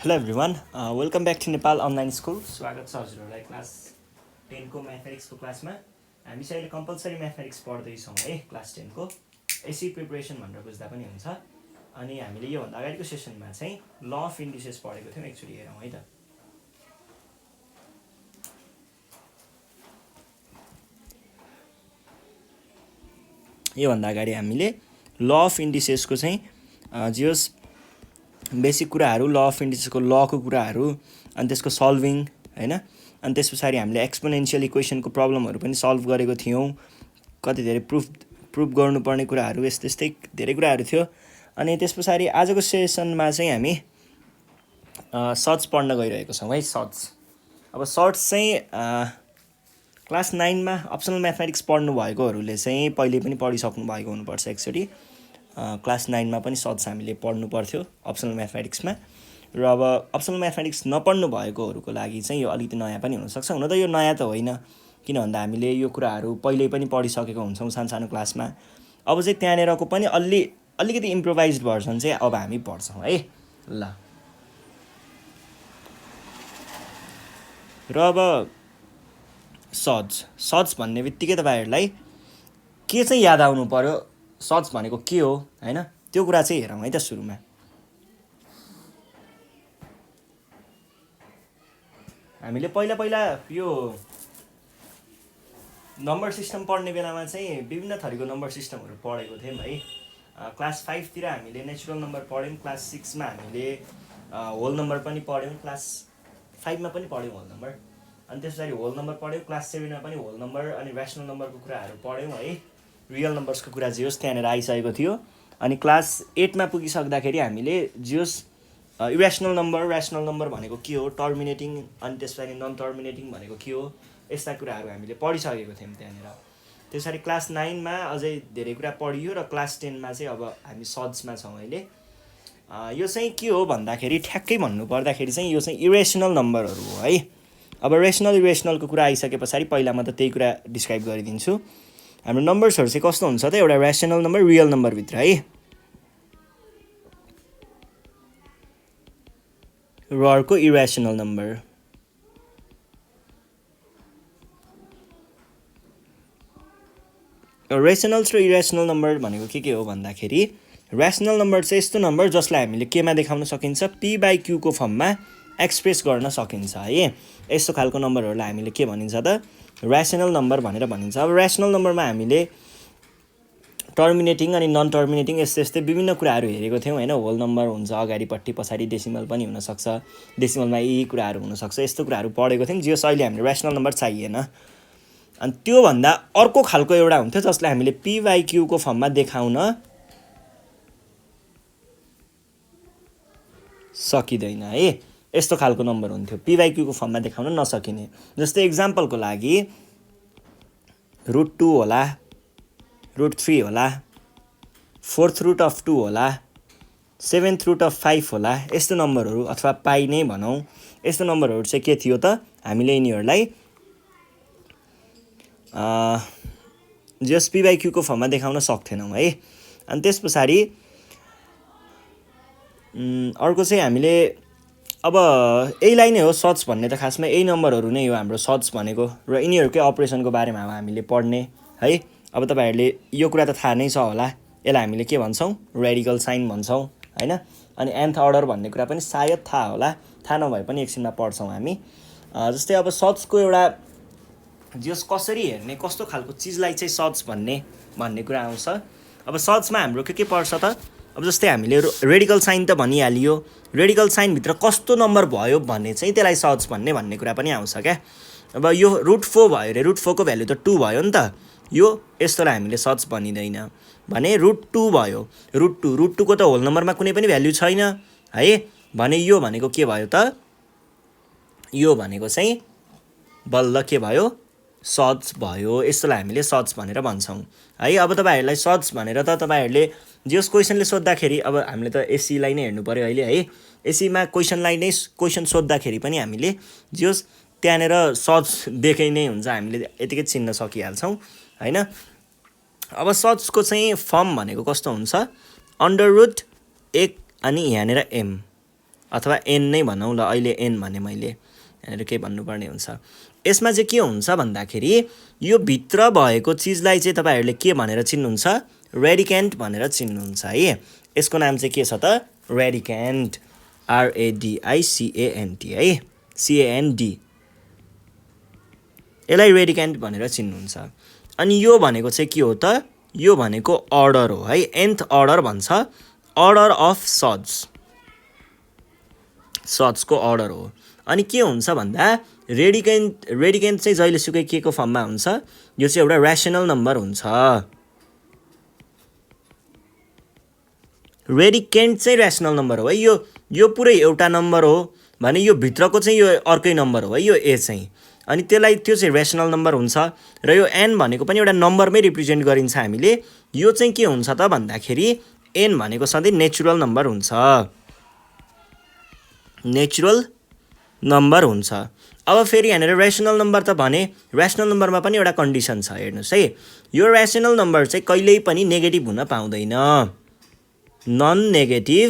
Hello everyone welcome back to Nepal online school. स्वागत छ हजुरहरूलाई क्लास 10 को म्याथमेटिक्सको क्लासमा। हामी चाहिँ अहिले कम्पलसरी म्याथमेटिक्स पढ्दैछौँ है क्लास 10 को। एसी प्रिपरेसन भनेर बुझ्दा पनि हुन्छ। अनि हामीले योभन्दा अगाडिको सेसनमा चाहिँ ल अफ इन्डिसेस पढेको थियौँ। एकचोटि हेरौँ है त। योभन्दा अगाडि हामीले ल अफ इन्डिसेसको चाहिँ जियोस् बेसिक कुराहरू, ल अफ इन्डिसेसको लको कुराहरू, अनि त्यसको सल्भिङ हैन। अनि त्यस पछाडि हामीले एक्सपोनेन्शियल इक्वेसनको प्रब्लमहरू पनि सल्भ गरेको थियौँ। कति धेरै प्रुफ गर्नुपर्ने कुराहरू यस्तै धेरै कुराहरू थियो। अनि त्यस पछाडि आजको सेसनमा चाहिँ हामी सर्ट्स पढ्न गइरहेको छौँ है। सर्ट्स अब सर्ट्स चाहिँ क्लास 9 मा अप्सनल म्याथमेटिक्स पढ्नु भएकोहरूले चाहिँ पहिले पनि पढिसक्नु भएको हुनुपर्छ एकचोटि। क्लास 9 मा पनि सर्ट्स हामीले पढ्नु पर्थ्यो अप्सनल म्याथमेटिक्समा। र अब अप्सनल म्याथमेटिक्स नपढ्नु भएकोहरूको लागि चाहिँ यो अलिकति नयाँ पनि हुनसक्छ। हुन त यो नयाँ त होइन, किन भन्दा हामीले यो कुराहरू पहिल्यै पनि पढिसकेको हुन्छौँ सानो क्लासमा। अब चाहिँ त्यहाँनिरको पनि अलिकति इम्प्रोभाइज्ड भर्सन चाहिँ अब हामी पढ्छौँ है। ल र अब सर्ट्स भन्ने बित्तिकै तपाईँहरूलाई के चाहिँ याद आउनु पर्यो, सर्ट्स भनेको के हो हैन, त्यो कुरा चाहिँ हेरौँ है त। सुरुमा हामीले पहिला यो नम्बर सिस्टम पढ्ने बेलामा चाहिँ विभिन्न थरीको नम्बर सिस्टमहरू पढेको थियौँ है। क्लास 5 तिर हामीले नेचुरल नम्बर पढ्यौँ, क्लास 6 मा हामीले होल नम्बर पनि पढ्यौँ, क्लास 5 मा पनि पढ्यौँ होल नम्बर। अनि त्यस पछाडि होल नम्बर पढ्यौँ, क्लास 7 मा पनि होल नम्बर अनि ऱ्यासनल नम्बरको कुराहरू पढ्यौँ है। रियल नम्बर्सको कुरा जियोस् त्यहाँनिर आइसकेको थियो। अनि क्लास 8 मा पुगिसक्दाखेरि हामीले जियोस् इरेसनल नम्बर, ऱ्यासनल नम्बर भनेको के हो, टर्मिनेटिङ अनि त्यस पछाडि नन टर्मिनेटिङ भनेको के हो, यस्ता कुराहरू हामीले पढिसकेको थियौँ त्यहाँनिर। त्यस पछाडि क्लास 9 मा अझै धेरै कुरा पढियो र क्लास 10 मा चाहिँ अब हामी सर्ट्समा छौँ अहिले। यो चाहिँ के हो भन्दाखेरि ठ्याक्कै भन्नुपर्दाखेरि चाहिँ यो चाहिँ इरेसनल नम्बरहरू हो है। अब इरेसनलको कुरा आइसके पछाडि पहिला म त त्यही कुरा डिस्क्राइब गरिदिन्छु। हाम्रो नम्बर्सहरू चाहिँ कस्तो हुन्छ त, एउटा ऱ्यासनल नम्बर, रियल नम्बरभित्र है। र अर्को इरेसनल नम्बर। रेसनल्स र इरेसनल नम्बर भनेको के हो भन्दाखेरि ऱ्यासनल नम्बर चाहिँ यस्तो नम्बर जसलाई हामीले केमा देखाउन सकिन्छ, p/q को फर्ममा एक्सप्रेस गर्न सकिन्छ है। यस्तो खालको नम्बरहरूलाई हामीले के भनिन्छ त, ऱ्यासनल नम्बर भनेर भनिन्छ। अब ऱ्यासनल नम्बरमा हामीले टर्मिनेटिङ अनि नन टर्मिनेटिङ यस्तै विभिन्न कुराहरू हेरेको थियौँ हैन। होल नम्बर हुन्छ अगाडिपट्टि, पछाडि डेसिमल पनि हुनसक्छ, डेसिमलमा यी कुराहरू हुनसक्छ, यस्तो कुराहरू पढेको थियौँ। जो अहिले हामीले ऱ्यासनल नम्बर चाहिएन। अनि त्योभन्दा अर्को खालको एउटा हुन्थ्यो जसलाई हामीले p/q को फर्ममा देखाउन सकिँदैन है। यस्तो खालको नम्बर हुन्थ्यो p/q को फर्ममा देखाउन नसकिने। जस्तै एक्जाम्पलको लागि √2 होला, √3 होला, 4th रूट अफ 2 होला, 7th रूट अफ 5 होला, यस्तो नम्बरहरू अथवा पाई नै भनौँ, यस्तो नम्बरहरू चाहिँ के थियो त, हामीले यिनीहरूलाई जस p/q को फर्ममा देखाउन सक्थेनौँ है। अनि त्यस पछाडि अर्को चाहिँ हामीले अब यहीलाई नै हो सर्ट्स भन्ने त, खासमा यही नम्बरहरू नै हो हाम्रो सर्ट्स भनेको। र यिनीहरूकै अपरेसनको बारेमा हामीले पढ्ने है। अब तपाईँहरूले यो कुरा त थाहा नै छ होला, यसलाई हामीले के भन्छौँ, रेडिकल साइन भन्छौँ हैन। अनि nth अर्डर भन्ने कुरा पनि सायद थाहा होला, थाहा नभए पनि एकछिनमा पढ्छौँ हामी। जस्तै अब सर्ट्सको एउटा जस कसरी हेर्ने, कस्तो खालको चिजलाई चाहिँ सर्ट्स भन्ने कुरा आउँछ। अब सर्ट्समा हाम्रो के पर्छ त, अब जस्तै हामीले रेडिकल साइन त भनिहालियो, रेडिकल साइनभित्र कस्तो नम्बर भयो भने चाहिँ त्यसलाई सर्ट्स भन्ने कुरा पनि आउँछ क्या। अब यो √4 भयो अरे, √4 को भ्यालु त 2 भयो नि त, यो यस्तोलाई हामीले सर्ट्स भनिँदैन। भने √2 भयो, √2 को त होल नम्बरमा कुनै पनि भ्यालु छैन है। भने यो भनेको के भयो त, यो भनेको चाहिँ बल्ल के भयो, सर्ट्स भयो। यस्तोलाई हामीले सर्ट्स भनेर भन्छौँ है। अब तपाईँहरूलाई सर्ट्स भनेर त तपाईँहरूले जस क्वेसनले सोद्धाखेरि, अब हामीले त एसीलाई नै हेर्नु पर्यो अहिले है। एसीमा क्वेसन सोद्धाखेरि पनि हामीले जस त्यहाँनिर सर्ट्स देखे नै हुन्छ, हामीले यतिकै चिन्न सकिहाल्छौँ हैन। अब सर्ट्सको चाहिँ फर्म भनेको कस्तो हुन्छ, √1 अनि यहाँनिर m अथवा एन नै भनौँ ल, अहिले एन भने मैले, यहाँनिर केही भन्नुपर्ने हुन्छ। यसमा चाहिँ के हुन्छ भन्दाखेरि यो भित्र भएको चिजलाई चाहिँ तपाईँहरूले के भनेर चिन्नुहुन्छ, रेडिकेन्ट भनेर चिन्नुहुन्छ है। यसको नाम चाहिँ के छ त, रेडिकेन्ट, RADICANT है, CAND, यसलाई रेडिकेन्ट भनेर चिन्नुहुन्छ। अनि यो भनेको चाहिँ के हो त, यो भनेको अर्डर हो है, nth अर्डर भन्छ, अर्डर अफ सड्स, सड्सको अर्डर हो। अनि के हुन्छ भन्दा रेडिकेन्ट चाहिँ जहिलेसुकै के को फर्ममा हुन्छ, यो चाहिँ एउटा ऱ्यासनल नम्बर हुन्छ। रेडिकेन्ट चाहिँ ऱ्यासनल नम्बर हो है, यो पुरै एउटा नम्बर हो भने यो भित्रको चाहिँ यो अर्कै नम्बर हो है, यो ए चाहिँ, अनि त्यसलाई त्यो चाहिँ ऱ्यासनल नम्बर हुन्छ। र यो एन भनेको पनि एउटा नम्बरमै रिप्रेजेन्ट गरिन्छ हामीले। यो चाहिँ के हुन्छ त भन्दाखेरि एन भनेको सधैँ नेचुरल नम्बर हुन्छ, नेचुरल नम्बर हुन्छ। अब फेरि यहाँनिर ऱ्यासनल नम्बर त भने, ऱ्यासनल नम्बरमा पनि एउटा कन्डिसन छ, हेर्नुहोस् है, यो ऱ्यासनल नम्बर चाहिँ कहिल्यै पनि नेगेटिभ हुन पाउँदैन, नन नेगेटिभ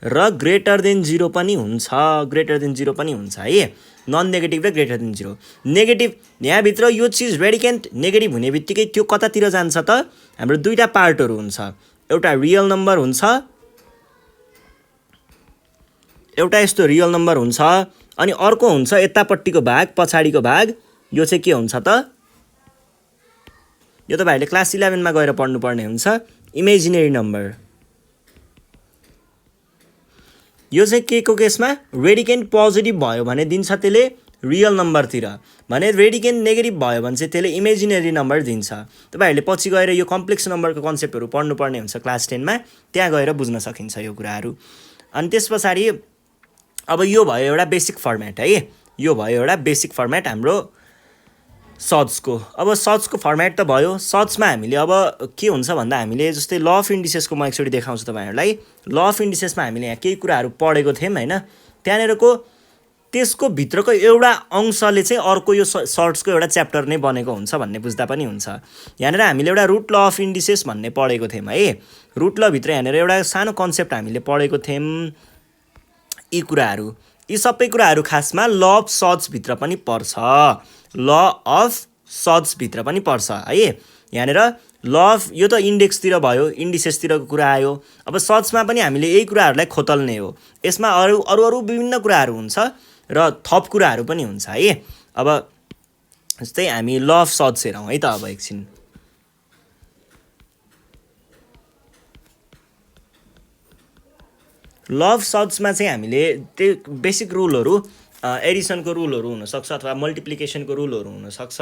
र ग्रेटर देन 0 पनि हुन्छ, ग्रेटर देन 0 पनि हुन्छ है, नन नेगेटिभ र ग्रेटर देन 0। नेगेटिभ यहाँभित्र यो चिज रेडिकेन्ट नेगेटिभ हुने बित्तिकै त्यो कतातिर जान्छ त, हाम्रो दुईवटा पार्टहरू हुन्छ, एउटा रियल नम्बर हुन्छ, एउटा यस्तो रियल नम्बर हुन्छ, अनि अर्को हुन्छ यतापट्टिको भाग, पछाडिको भाग, यो चाहिँ के हुन्छ त, यो तपाईँहरूले क्लास 11 मा गएर पढ्नुपर्ने हुन्छ, इमेजिनेरी नम्बर। यो चाहिँ के को केसमा रेडिकेन्ट पोजिटिभ भयो भने दिन्छ त्यसले रियल नम्बरतिर, भने रेडिकेन्ट नेगेटिभ भयो भने चाहिँ त्यसले इमेजिनेरी नम्बर दिन्छ। तपाईँहरूले पछि गएर यो कम्प्लेक्स नम्बरको कन्सेप्टहरू पढ्नुपर्ने हुन्छ क्लास 10 मा, त्यहाँ गएर बुझ्न सकिन्छ यो कुराहरू। अनि त्यस पछाडि अब यो भयो एउटा बेसिक फर्मेट है, यो भयो एउटा बेसिक फर्मेट हाम्रो सड्सको। अब सड्सको फर्मेट त भयो, सड्समा हामीले अब के हुन्छ भन्दा हामीले जस्तै ल अफ इन्डिसेसको म एकचोटि देखाउँछु तपाईँहरूलाई। ल अफ इन्डिसेसमा हामीले यहाँ केही कुराहरू पढेको थियौँ होइन, त्यहाँनिरको त्यसको भित्रको एउटा अंशले चाहिँ अर्को यो सड्सको एउटा च्याप्टर नै बनेको हुन्छ भन्ने बुझ्दा पनि हुन्छ। यहाँनिर हामीले एउटा रुट ल अफ इन्डिसेस भन्ने पढेको थियौँ है, रुट ल भित्र यहाँनिर एउटा सानो कन्सेप्ट हामीले पढेको थियौँ। यी कुराहरू, यी सबै कुराहरू खासमा ल अफ सड्स भित्र पनि पर्छ, ल अफ सड्स भित्र पनि पर्छ है। यहाँनिर ल अफ, यो त इन्डेक्सतिर भयो, इन्डिसेसतिरको कुरा आयो। अब सड्समा पनि हामीले यही कुराहरूलाई खोतल्ने हो, यसमा अरू विभिन्न कुराहरू हुन्छ र थप कुराहरू पनि हुन्छ है। अब जस्तै हामी ल अफ सड्स हेरौँ है त, अब एकछिन ल अफ सड्समा चाहिँ हामीले त्यो बेसिक रुलहरू, एडिसनको रुलहरू हुनसक्छ, अथवा मल्टिप्लिकेसनको रुलहरू हुनसक्छ,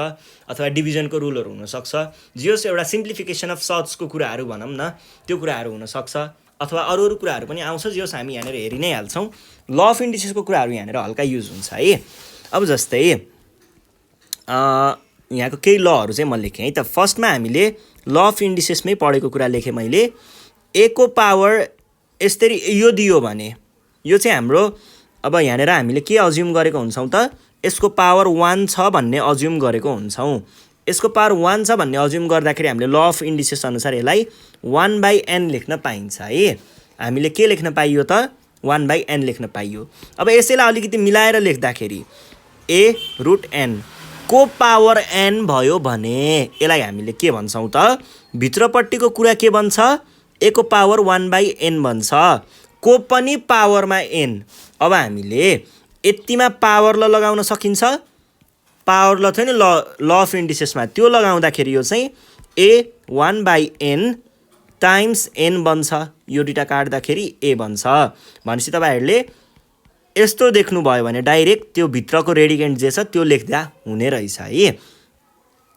अथवा डिभिजनको रुलहरू हुनसक्छ, जे होस् एउटा सिम्प्लिफिकेसन अफ सड्सको कुराहरू भनौँ न, त्यो कुराहरू हुनसक्छ, अथवा अरू कुराहरू पनि आउँछ, जे होस् हामी यहाँनिर हेरि नै हाल्छौँ। ल अफ इन्डिसेसको कुराहरू यहाँनिर हल्का युज हुन्छ है। अब जस्तै यहाँको केही लहरू चाहिँ म लेखेँ है त। फर्स्टमा हामीले ल अफ इन्डिसेसमै पढेको कुरा लेखेँ मैले, ए को पावर यसरी यो दियो भने, यो चाहिँ हाम्रो, अब यहाँनिर हामीले के अज्युम गरेको हुन्छौँ त, यसको पावर 1 छ भन्ने अज्युम गरेको हुन्छौँ। यसको पावर 1 छ भन्ने अज्युम गर्दाखेरि हामीले ल अफ इन्डिसेस अनुसार यसलाई 1/n लेख्न पाइन्छ है। हामीले के लेख्न पाइयो त, 1/n लेख्न पाइयो। अब यसैलाई अलिकति मिलाएर लेख्दाखेरि ए रुट एन को पावर n भयो भने यसलाई हामीले के भन्छौँ त, भित्रपट्टिको कुरा के बन्छ, ए को पावर 1/n बन्छ, को पनि पावरमा n। अब हामीले यतिमा पावर ल लगाउन सकिन्छ, पावर ल थियो नि ल अफ इन्डिसेसमा, त्यो लगाउँदाखेरि यो चाहिँ ए 1/n टाइम्स n बन्छ, यो दुइटा काट्दाखेरि ए बन्छ। भनेपछि तपाईँहरूले यस्तो देख्नुभयो भने डाइरेक्ट त्यो भित्रको रेडिकेन्ट जे छ त्यो लेख्दा हुने रहेछ है।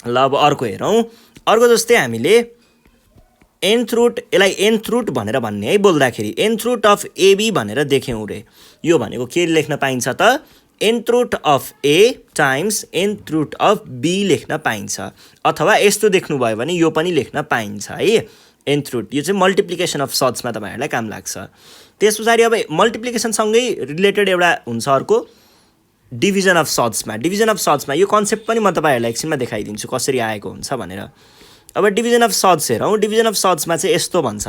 ल अब अर्को हेरौँ। अर्को जस्तै हामीले nth रुट, यसलाई nth रुट भनेर भन्ने है, बोल्दाखेरि nth रुट अफ एबी भनेर देख्यौँ रे। यो भनेको के लेख्न पाइन्छ त, nth root of a times nth root of b लेख्न पाइन्छ, अथवा यस्तो देख्नुभयो भने यो पनि लेख्न पाइन्छ है, nth रुट। यो चाहिँ मल्टिप्लिकेसन अफ सड्समा तपाईँहरूलाई काम लाग्छ। त्यस पछाडि अब मल्टिप्लिकेसनसँगै रिलेटेड एउटा हुन्छ अर्को, डिभिजन अफ सड्समा। डिभिजन अफ सड्समा यो कन्सेप्ट पनि म तपाईँहरूलाई एकछिनमा देखाइदिन्छु कसरी आएको हुन्छ भनेर। अब डिभिजन अफ सड्स हेरौँ। डिभिजन अफ सड्समा चाहिँ यस्तो भन्छ,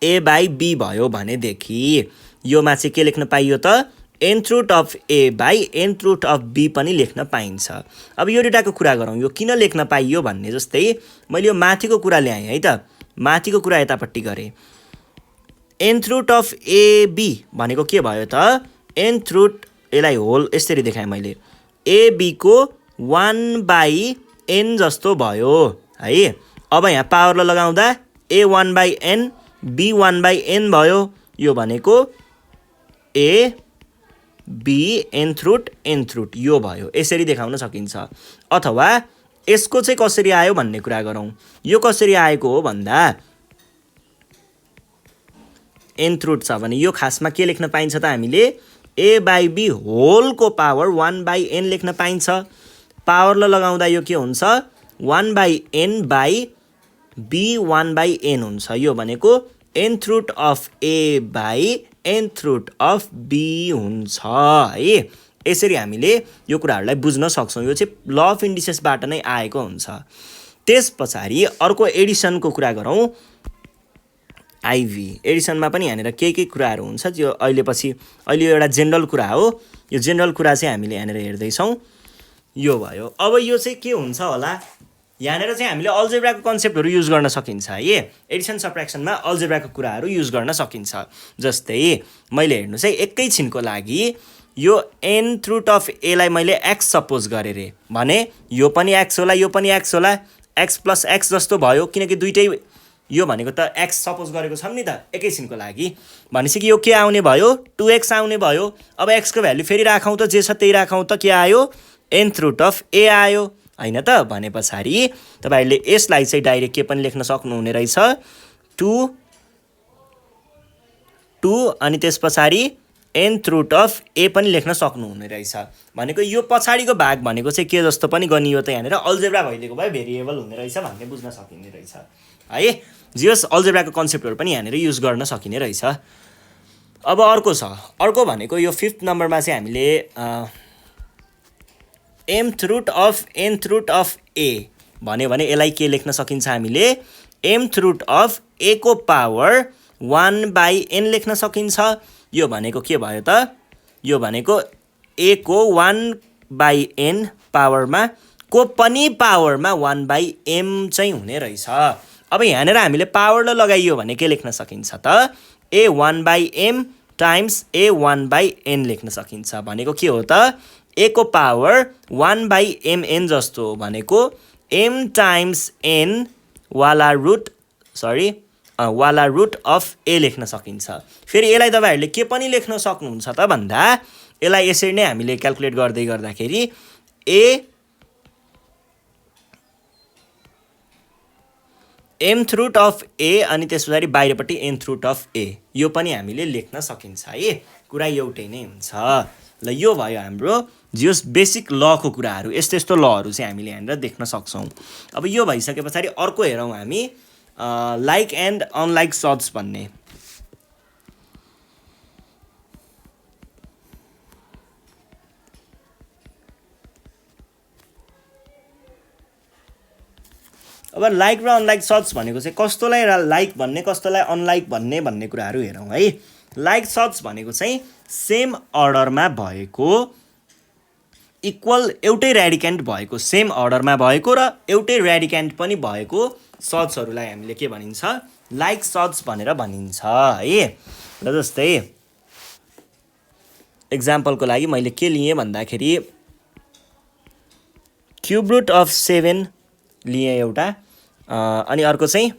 a बाई b भयो भनेदेखि योमा चाहिँ के लेख्न पाइयो त nth root of a by nth root of b पनि लेख्न पाइन्छ। अब यो डेटाको कुरा गरौँ, यो किन लेख्न पाइयो भन्ने जस्तै मैले यो माथिको कुरा ल्याएँ है त, माथिको कुरा यतापट्टि गरेँ। nth रुट अफ ab भनेको के भयो त nth रुट, यसलाई होल यसरी देखाएँ मैले, ab को 1/n जस्तो भयो है। अब यहाँ पावरलाई लगाउँदा a 1/n b 1/n भयो, यो भनेको a b nth रुट यो भयो, यसरी देखाउन सकिन्छ। अथवा यसको चाहिँ कसरी आयो भन्ने कुरा गरौँ। यो कसरी आएको हो भन्दा nth रुट छ भने यो खासमा के लेख्न पाइन्छ त हामीले a बाई b होलको पावर 1/n लेख्न पाइन्छ। पावरलाई लगाउँदा यो के हुन्छ 1/n बाई b 1/n हुन्छ, यो भनेको nth root of a by nth root of b हुन्छ है। यसरी हामीले यो कुराहरूलाई बुझ्न सक्छौँ। यो चाहिँ ल अफ इन्डिसेसबाट नै आएको हुन्छ। त्यस पछाडि अर्को एडिसनको कुरा गरौँ। आइभी एडिसनमा पनि यहाँनिर के कुराहरू हुन्छ त्यो अहिले एउटा जेनरल कुरा हो। यो जेनरल कुरा चाहिँ हामीले यहाँनिर हेर्दैछौँ। यो भयो। अब यो चाहिँ के हुन्छ होला, यहाँनिर चाहिँ हामीले अल्जेब्राको कन्सेप्टहरू युज गर्न सकिन्छ है। एडिसन सब्ट्र्याक्सनमा अल्जेब्राको कुराहरू युज गर्न सकिन्छ। जस्तै मैले हेर्नुहोस् है, एकैछिनको लागि यो nth रुट अफ a लाई मैले x सपोज गरेँ रे भने यो पनि x होला, यो पनि x होला, x प्लस x जस्तो भयो, किनकि दुइटै यो भनेको त x सपोज गरेको छौँ नि त एकैछिनको लागि। भनेपछि कि यो के आउने भयो 2x आउने भयो। अब x को भ्यालु फेरि राखौँ त, जे छ त्यही राखौँ त, के आयो nth रुट अफ a आयो हैन त। भने पछाडि तपाईहरुले यसलाई चाहिँ डाइरेक्ट के पनि लेख्न सक्नुहुने रहेछ 2 अनि त्यस पछाडि nth रुट अफ a पनि लेख्न सक्नुहुने रहेछ। भनेको यो पछाडिको भाग भनेको चाहिँ के जस्तो पनि गनियो त यहाँनिर अल्जेब्रा भइदिएको भए भेरिएबल हुने रहेछ भन्ने बुझ्न सकिने रहेछ है। जियोस अल्जेब्राको कन्सेप्टहरु पनि यहाँनिर युज गर्न सकिने रहेछ। अब अर्को छ, अर्को भनेको यो 5th नम्बरमा चाहिँ हामीले mth root of nth root of a भन्यो भने यसलाई के लेख्न सकिन्छ हामीले mth रुट अफ a को पावर 1/n लेख्न सकिन्छ। यो भनेको के भयो त, यो भनेको a को 1/n पावरमा को पनि पावरमा 1/m चाहिँ हुने रहेछ। अब यहाँनिर हामीले पावरलाई लगाइयो भने के लेख्न सकिन्छ त a 1/m times a 1/n लेख्न सकिन्छ। भनेको के हो त a को पावर 1/mn जस्तो हो, भनेको m टाइम्स n वाला रुट अफ a लेख्न सकिन्छ। फेरि यसलाई तपाईहरुले के पनि लेख्न सक्नुहुन्छ त भन्दा यसलाई यसरी नै हामीले क्याल्कुलेट गर्दै गर्दाखेरि a mth root of a अनि त्यसपछि बाहिरपट्टि nth रुट अफ a यो पनि हामीले लेख्न सकिन्छ है। कुरा एउटै नै हुन्छ। ल यो भयो हाम्रो जियोस बेसिक लको कुराहरू। यस्तो यस्तो लहरू चाहिँ हामीले यहाँनिर देख्न सक्छौँ। अब यो भइसके पछाडि अर्को हेरौँ हामी लाइक एन्ड अनलाइक सर्ट्स भन्ने। अब लाइक र अनलाइक सर्ट्स भनेको चाहिँ कस्तोलाई लाइक भन्ने कस्तोलाई अनलाइक भन्ने कुराहरू हेरौँ है। लाइक सर्ट्स भनेको चाहिँ सेम अर्डरमा भएको, इक्वल एउटै रेडिकेन्ट भएको, सेम अर्डरमा भएको र एउटै रेडिकेन्ट पनि भएको सर्ट्सहरूलाई हामीले के भनिन्छ लाइक सर्ट्स भनेर भनिन्छ है। र जस्तै एक्जाम्पलको लागि मैले के लिएँ भन्दाखेरि क्युब रुट अफ 7 लिएँ एउटा, अनि अर्को चाहिँ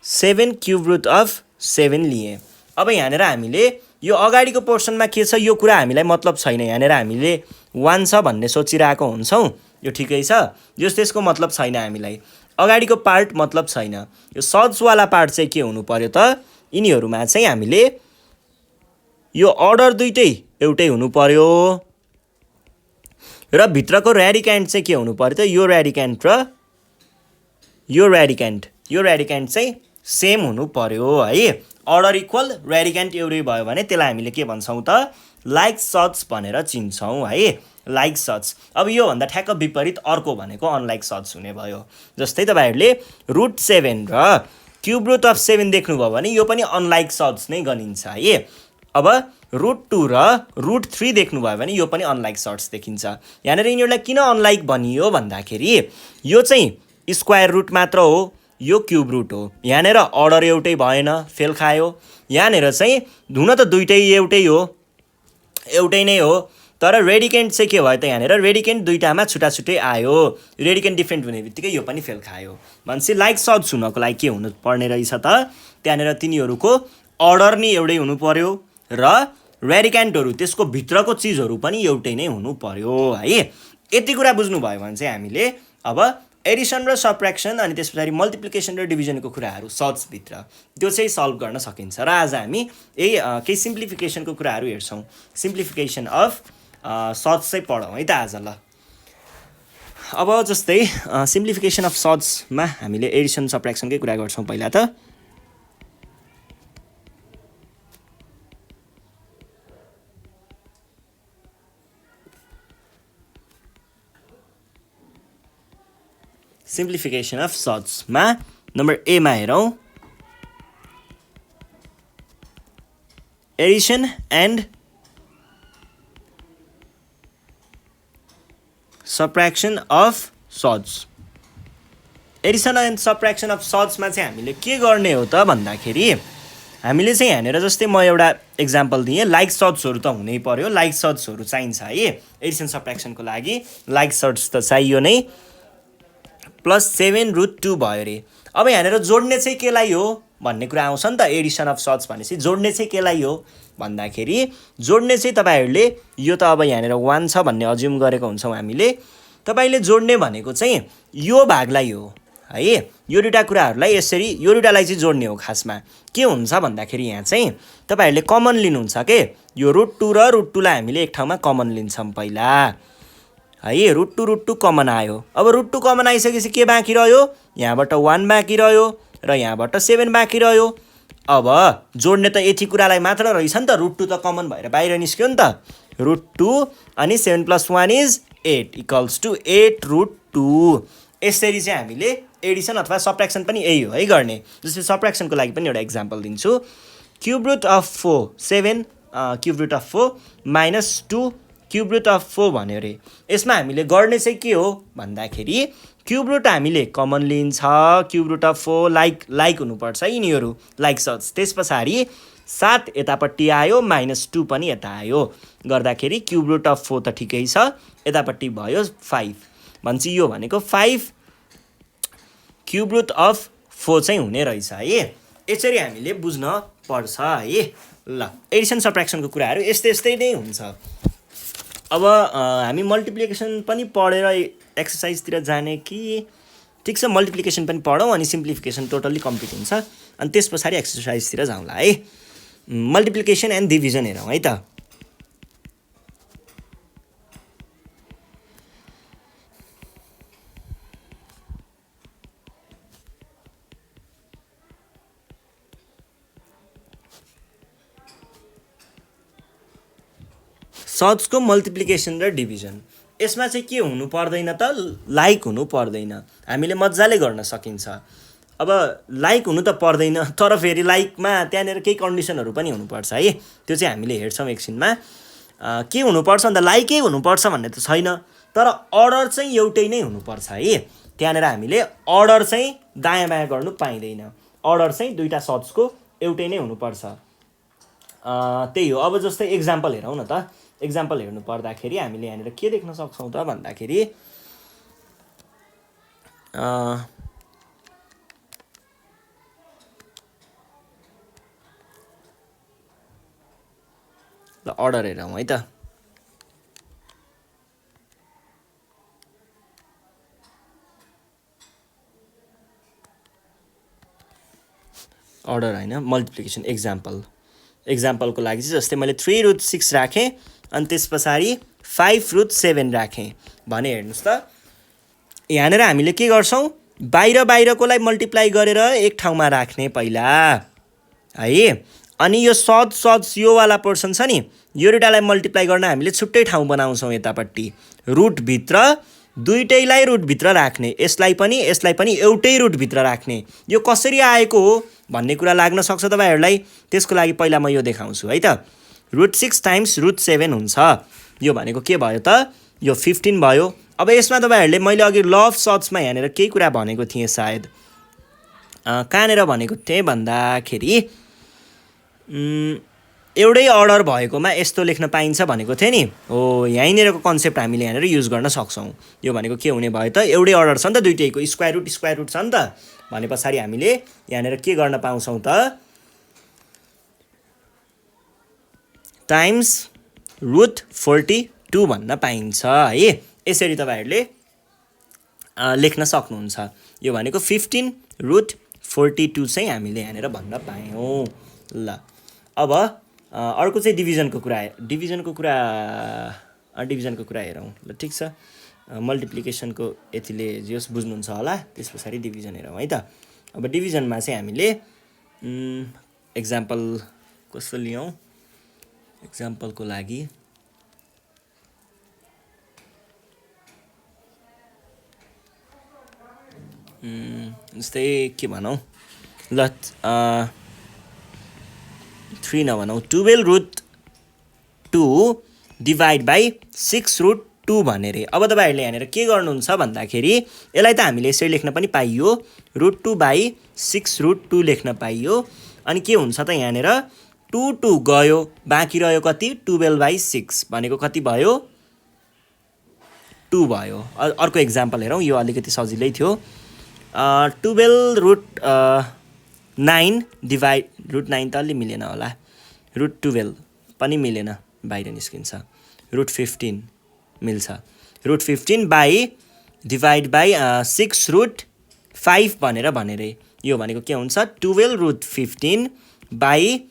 7 क्युब रुट अफ 7 लिएँ। अब यहाँनिर हामीले यो अगाडिको पोर्सनमा के छ यो कुरा हामीलाई मतलब छैन। यहाँनिर हामीले 1 छ भन्ने सोचिरहेको हुन्छौँ, यो ठिकै छ, त्यसको मतलब छैन हामीलाई। अगाडिको पार्ट मतलब छैन। यो सर्ट्सवाला पार्ट चाहिँ के हुनु पर्यो त, यिनीहरूमा चाहिँ हामीले यो अर्डर दुइटै एउटै हुनु पर्यो र भित्रको रेडिकेन्ट चाहिँ के हुनु पर्यो त, यो रेडिकेन्ट र यो रेडिकेन्ट चाहिँ सेम हुनु पर्यो है। अर्डर इक्वल रेडिकेन्ट एउटै भयो भने त्यसलाई हामीले के भन्छौँ त लाइक सर्ट्स भनेर चिन्छौँ है। Like surds. अब यो भन्दा ठ्याक्क विपरीत अर्को भनेको अनलाइक सर्ट्स हुने भयो। जस्तै तपाईहरुले रुट 7 र क्युब रुट अफ 7 देख्नुभयो भने यो पनि अनलाइक सर्ट्स नै गनिन्छ है। अब √2 र √3 देख्नुभयो भने यो पनि अनलाइक सर्ट्स देखिन्छ। यहाँनिर यिनीहरूलाई किन अनलाइक भनियो भन्दाखेरि यो चाहिँ स्क्वायर रुट मात्र हो, यो क्युब रुट हो। यहाँनिर अर्डर एउटै भएन, फेल खायो। यहाँनिर चाहिँ हुन त दुइटै एउटै नै हो, तर रेडिकेन्ट चाहिँ के भयो त, यहाँनिर रेडिकेन्ट दुइटामा छुट्टा छुट्टै आयो। रेडिकेन्ट डिफ्रेन्ट हुने बित्तिकै यो पनि फेल खायो। भनेपछि लाइक सर्ट्स हुनको लागि के हुनु पर्ने रहेछ त, त्यहाँनिर तिनीहरूको अर्डर नि एउटै हुनु पर्यो र रेडिकेन्टहरू त्यसको भित्रको चिजहरू पनि एउटै नै हुनु पर्यो है। यति कुरा बुझ्नुभयो भने चाहिँ हामीले अब एडिसन र सबट्र्याक्सन अनि त्यस पछाडि मल्टिप्लिकेसन र डिभिजनको कुराहरू सर्ट्सभित्र त्यो चाहिँ सल्भ गर्न सकिन्छ। र आज हामी यही केही सिम्प्लिफिकेसनको कुराहरू हेर्छौँ। सिम्प्लिफिकेसन अफ सर्ट्स चाहिँ पढौँ है त आज। ल अब जस्तै सिम्प्लिफिकेसन अफ सर्ट्समा हामीले एडिसन सबट्र्याक्सनकै कुरा गर्छौँ पहिला त। सिम्प्लिफिकेसन अफ सर्ट्समा नम्बर ए मा हेरौँ, addition and subtraction of surds. Addition and subtraction of सर्ट्समा चाहिँ हामीले के गर्ने हो त भन्दाखेरि हामीले चाहिँ यहाँनिर जस्तै म एउटा एक्जाम्पल दिएँ, लाइक सर्ट्सहरू त हुनै पर्यो, लाइक सर्ट्सहरू चाहिन्छ है एडिसन सबट्र्याक्सनको लागि। लाइक सर्ट्स त चाहियो नै, +7 √2 भयो अरे। अब यहाँनिर जोड्ने चाहिँ केलाई हो भन्ने कुरा आउँछ नि त। एडिसन अफ सर्ट्स भनेपछि जोड्ने चाहिँ केलाई हो भन्दाखेरि जोड्ने चाहिँ तपाईँहरूले यो त अब यहाँनिर 1 छ भन्ने अज्युम गरेको हुन्छौँ हामीले। तपाईँले जोड्ने भनेको चाहिँ यो भागलाई हो है। यो दुईवटा कुराहरूलाई यसरी यो दुईवटालाई चाहिँ जोड्ने हो। खासमा के हुन्छ भन्दाखेरि यहाँ चाहिँ तपाईँहरूले कमन लिनुहुन्छ के, यो √2 र √2 लाई हामीले एक ठाउँमा कमन लिन्छौँ पहिला है। √2 कमन आयो। अब √2 कमन आइसकेपछि के बाँकी रह्यो, यहाँबाट 1 बाँकी रह्यो र यहाँबाट 7 बाँकी रह्यो। अब जोड्ने त यति कुरालाई मात्र रहेछ नि त, √2 त कमन भएर बाहिर निस्क्यो नि त। √2 अनि 7 + 1 = 8 = 8 √2। यसरी चाहिँ हामीले एडिसन अथवा सबट्र्याक्सन पनि यही हो है गर्ने। जस्तै सबट्र्याक्सनको लागि पनि एउटा इक्जाम्पल दिन्छु। Cube root of 4 7 cube root of 4 -2 cube root of 4 भन्यो अरे। यसमा हामीले गर्ने चाहिँ के हो भन्दाखेरि क्युब रुट हामीले कमन लिन्छ, क्युब रुट अफ 4 लाइक हुनुपर्छ यिनीहरू लाइक सर्ट्स। त्यस पछाडि 7 यतापट्टि आयो, -2 पनि यता आयो, गर्दाखेरि क्युब रुट अफ 4 त ठिकै छ, यतापट्टि भयो 5। भन्छ यो भनेको 5 क्युब रुट अफ 4 चाहिँ हुने रहेछ है। यसरी हामीले बुझ्न पर्छ है। ल एडिसन सबट्र्याक्सनको कुराहरू यस्तै नै हुन्छ। अब हामी मल्टिप्लिकेसन पनि पढेर एक्सर्साइजतिर जाने कि, ठिक छ मल्टिप्लिकेसन पनि पढौँ अनि सिम्प्लिफिकेसन टोटल्ली कम्प्लिट हुन्छ, अनि त्यस पछाडि एक्सर्साइजतिर जाउँला है। मल्टिप्लिकेसन एन्ड डिभिजन हेरौँ है त। सर्ट्सको मल्टिप्लिकेसन र डिभिजन, यसमा चाहिँ के हुनु पर्दैन त, लाइक हुनु पर्दैन, हामीले मजाले गर्न सकिन्छ। अब लाइक हुनु त पर्दैन, तर फेरि लाइकमा त्यहाँनिर केही कन्डिसनहरू पनि हुनुपर्छ है। त्यो चाहिँ हामीले हेर्छौँ एकछिनमा। के हुनुपर्छ भन्दा लाइकै हुनुपर्छ भन्ने त छैन, तर अर्डर चाहिँ एउटै नै हुनुपर्छ है। त्यहाँनिर हामीले अर्डर चाहिँ दायाँ बायाँ गर्नु पाइँदैन, अर्डर चाहिँ दुईवटा सर्ट्सको एउटै नै हुनुपर्छ। त्यही हो। अब जस्तै एक्जाम्पल हेरौँ न त। एक्जाम्पल हेर्नु पर्दाखेरि हामीले यहाँनिर के देख्न सक्छौँ त भन्दाखेरि ल अर्डर हेरौँ है त। अर्डर होइन, मल्टिप्लिकेसन। एक्जाम्पलको लागि चाहिँ जस्तै मैले 3 √ 6 राखेँ अनि त्यस पछाडि 5 √ 7 राखेँ भने हेर्नुहोस् त, यहाँनिर हामीले के गर्छौँ, बाहिरकोलाई मल्टिप्लाई गरेर एक ठाउँमा राख्ने पहिला है। अनि यो सर्ट्स योवाला पोर्सन छ नि, यो दुइटालाई मल्टिप्लाई गर्न हामीले छुट्टै ठाउँ बनाउँछौँ यतापट्टि, रुटभित्र दुईटैलाई रुटभित्र राख्ने, यसलाई पनि एउटै रुटभित्र राख्ने। यो कसरी आएको हो भन्ने कुरा लाग्न सक्छ तपाईहरुलाई। त्यसको लागि पहिला म यो देखाउँछु है त। √6 टाइम्स √7 हुन्छ। यो भनेको के भयो त? यो 15 भयो। अब यसमा तपाईहरुले मैले अघि ल अफ सट्समा यहाँनिर केही कुरा भनेको थिएँ सायद। कहाँनिर भनेको थिएँ भन्दाखेरि एउटै अर्डर भएकोमा यस्तो लेख्न पाइन्छ भनेको थिएँ नि। हो, यहीँनिरको कन्सेप्ट हामीले यहाँनिर युज गर्न सक्छौँ। यो भनेको के हुने भयो त? एउटै अर्डर छ नि त दुईटैको, स्क्वायर रुट छ नि त। भने पछाडि हामीले यहाँनिर के गर्न पाउँछौँ त? टाइम्स √42 भन्न पाइन्छ है। यसरी तपाईहरुले लेख्न सक्नुहुन्छ। यो भनेको 15 √42 चाहिँ हामीले यहाँनिर भन्न पायौँ। ल अब अर्को चाहिँ डिभिजनको कुरा हेरौँ। ल ठिक छ, मल्टिप्लिकेसनको यतिले जस बुझ्नुहुन्छ होला। त्यस पछाडि डिभिजन हेरौँ है त। अब डिभिजनमा चाहिँ हामीले एक्जाम्पल कस्तो लियौँ? एक्जाम्पलको लागि जस्तै के भनौँ? ल 3 नभनौँ, 12√2 डिभाइड बाई 6√2 भने रे। अब तपाईहरुले यहाँनिर के गर्नुहुन्छ भन्दाखेरि यसलाई त हामीले यसरी लेख्न पनि पाइयो, √2/6√2 लेख्न पाइयो। अनि के हुन्छ त यहाँनिर 2 गयो, बाँकी रह्यो कति? 12/6 भनेको कति भयो? 2 भयो। अर्को एक्जाम्पल हेरौँ, यो अलिकति सजिलै थियो। 12√9 डिभाइड √9 त अलि मिलेन होला, √12 पनि मिलेन, बाहिर निस्किन्छ। √15 मिल्छ। √15 बाई डिभाइड बाई 6√5 भने रे। यो भनेको के हुन्छ? 12√15 बाई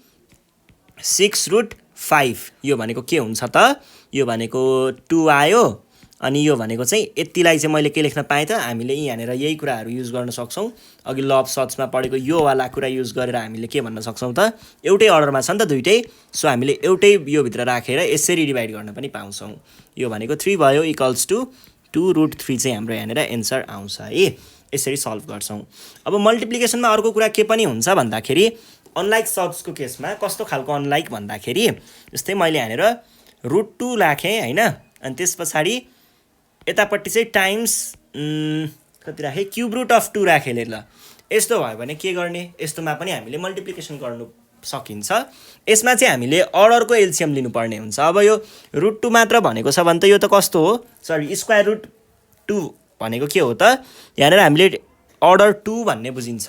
6√5। यो भनेको के हुन्छ त? यो भनेको 2 आयो। अनि यो भनेको चाहिँ यतिलाई चाहिँ मैले के लेख्न पाएँ त? हामीले यहाँनिर यही कुराहरू युज गर्न सक्छौँ। अघि ल अफ सट्समा पढेको यो वाला कुरा युज गरेर हामीले के भन्न सक्छौँ त? एउटै अर्डरमा छ नि त दुईटै, सो हामीले एउटै यो भित्र राखेर यसरी डिभाइड गर्न पनि पाउँछौँ। यो भनेको 3 भयो, इक्वल्स टु 2√3 चाहिँ हाम्रो यहाँनिर एन्सर आउँछ है। यसरी सल्भ गर्छौँ। अब मल्टिप्लिकेसनमा अर्को कुरा के पनि हुन्छ भन्दाखेरि, अनलाइक सट्सको केसमा कस्तो खालको अनलाइक भन्दाखेरि, जस्तै मैले यहाँनिर √2 राखेँ होइन, अनि त्यस पछाडि यतापट्टि चाहिँ टाइम्स कति राखेँ? √2 राखेँ ल। यस्तो भयो भने के गर्ने? यस्तोमा पनि हामीले मल्टिप्लिकेसन गर्नु सकिन्छ। यसमा चाहिँ हामीले अर्डरको एलसिएम लिनुपर्ने हुन्छ। अब यो √2 मात्र भनेको छ भने त यो त कस्तो हो? सरी, स्क्वायर √2 भनेको के हो त? यहाँनिर हामीले अर्डर 2 भन्ने बुझिन्छ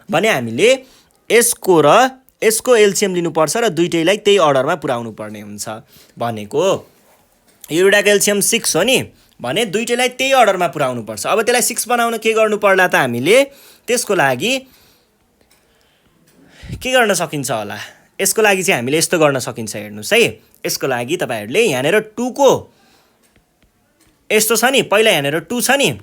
भने हामीले यसको र यसको एलसिएम लिनुपर्छ र दुईटैलाई त्यही अर्डरमा पुर्याउनु पर्ने हुन्छ। भनेको यो एउटाको एलसिएम 6 हो नि, भने दुईटैलाई त्यही अर्डरमा पुर्याउनु पर्छ। अब त्यसलाई 6 बनाउन के गर्नु पर्ला त? हामीले त्यसको लागि के गर्न सकिन्छ होला? यसको लागि चाहिँ हामीले यस्तो गर्न सकिन्छ, हेर्नुहोस् है। यसको लागि तपाईहरुले यहाँनिर 2 को यस्तो छ नि, पहिला यहाँनिर 2 छ नि,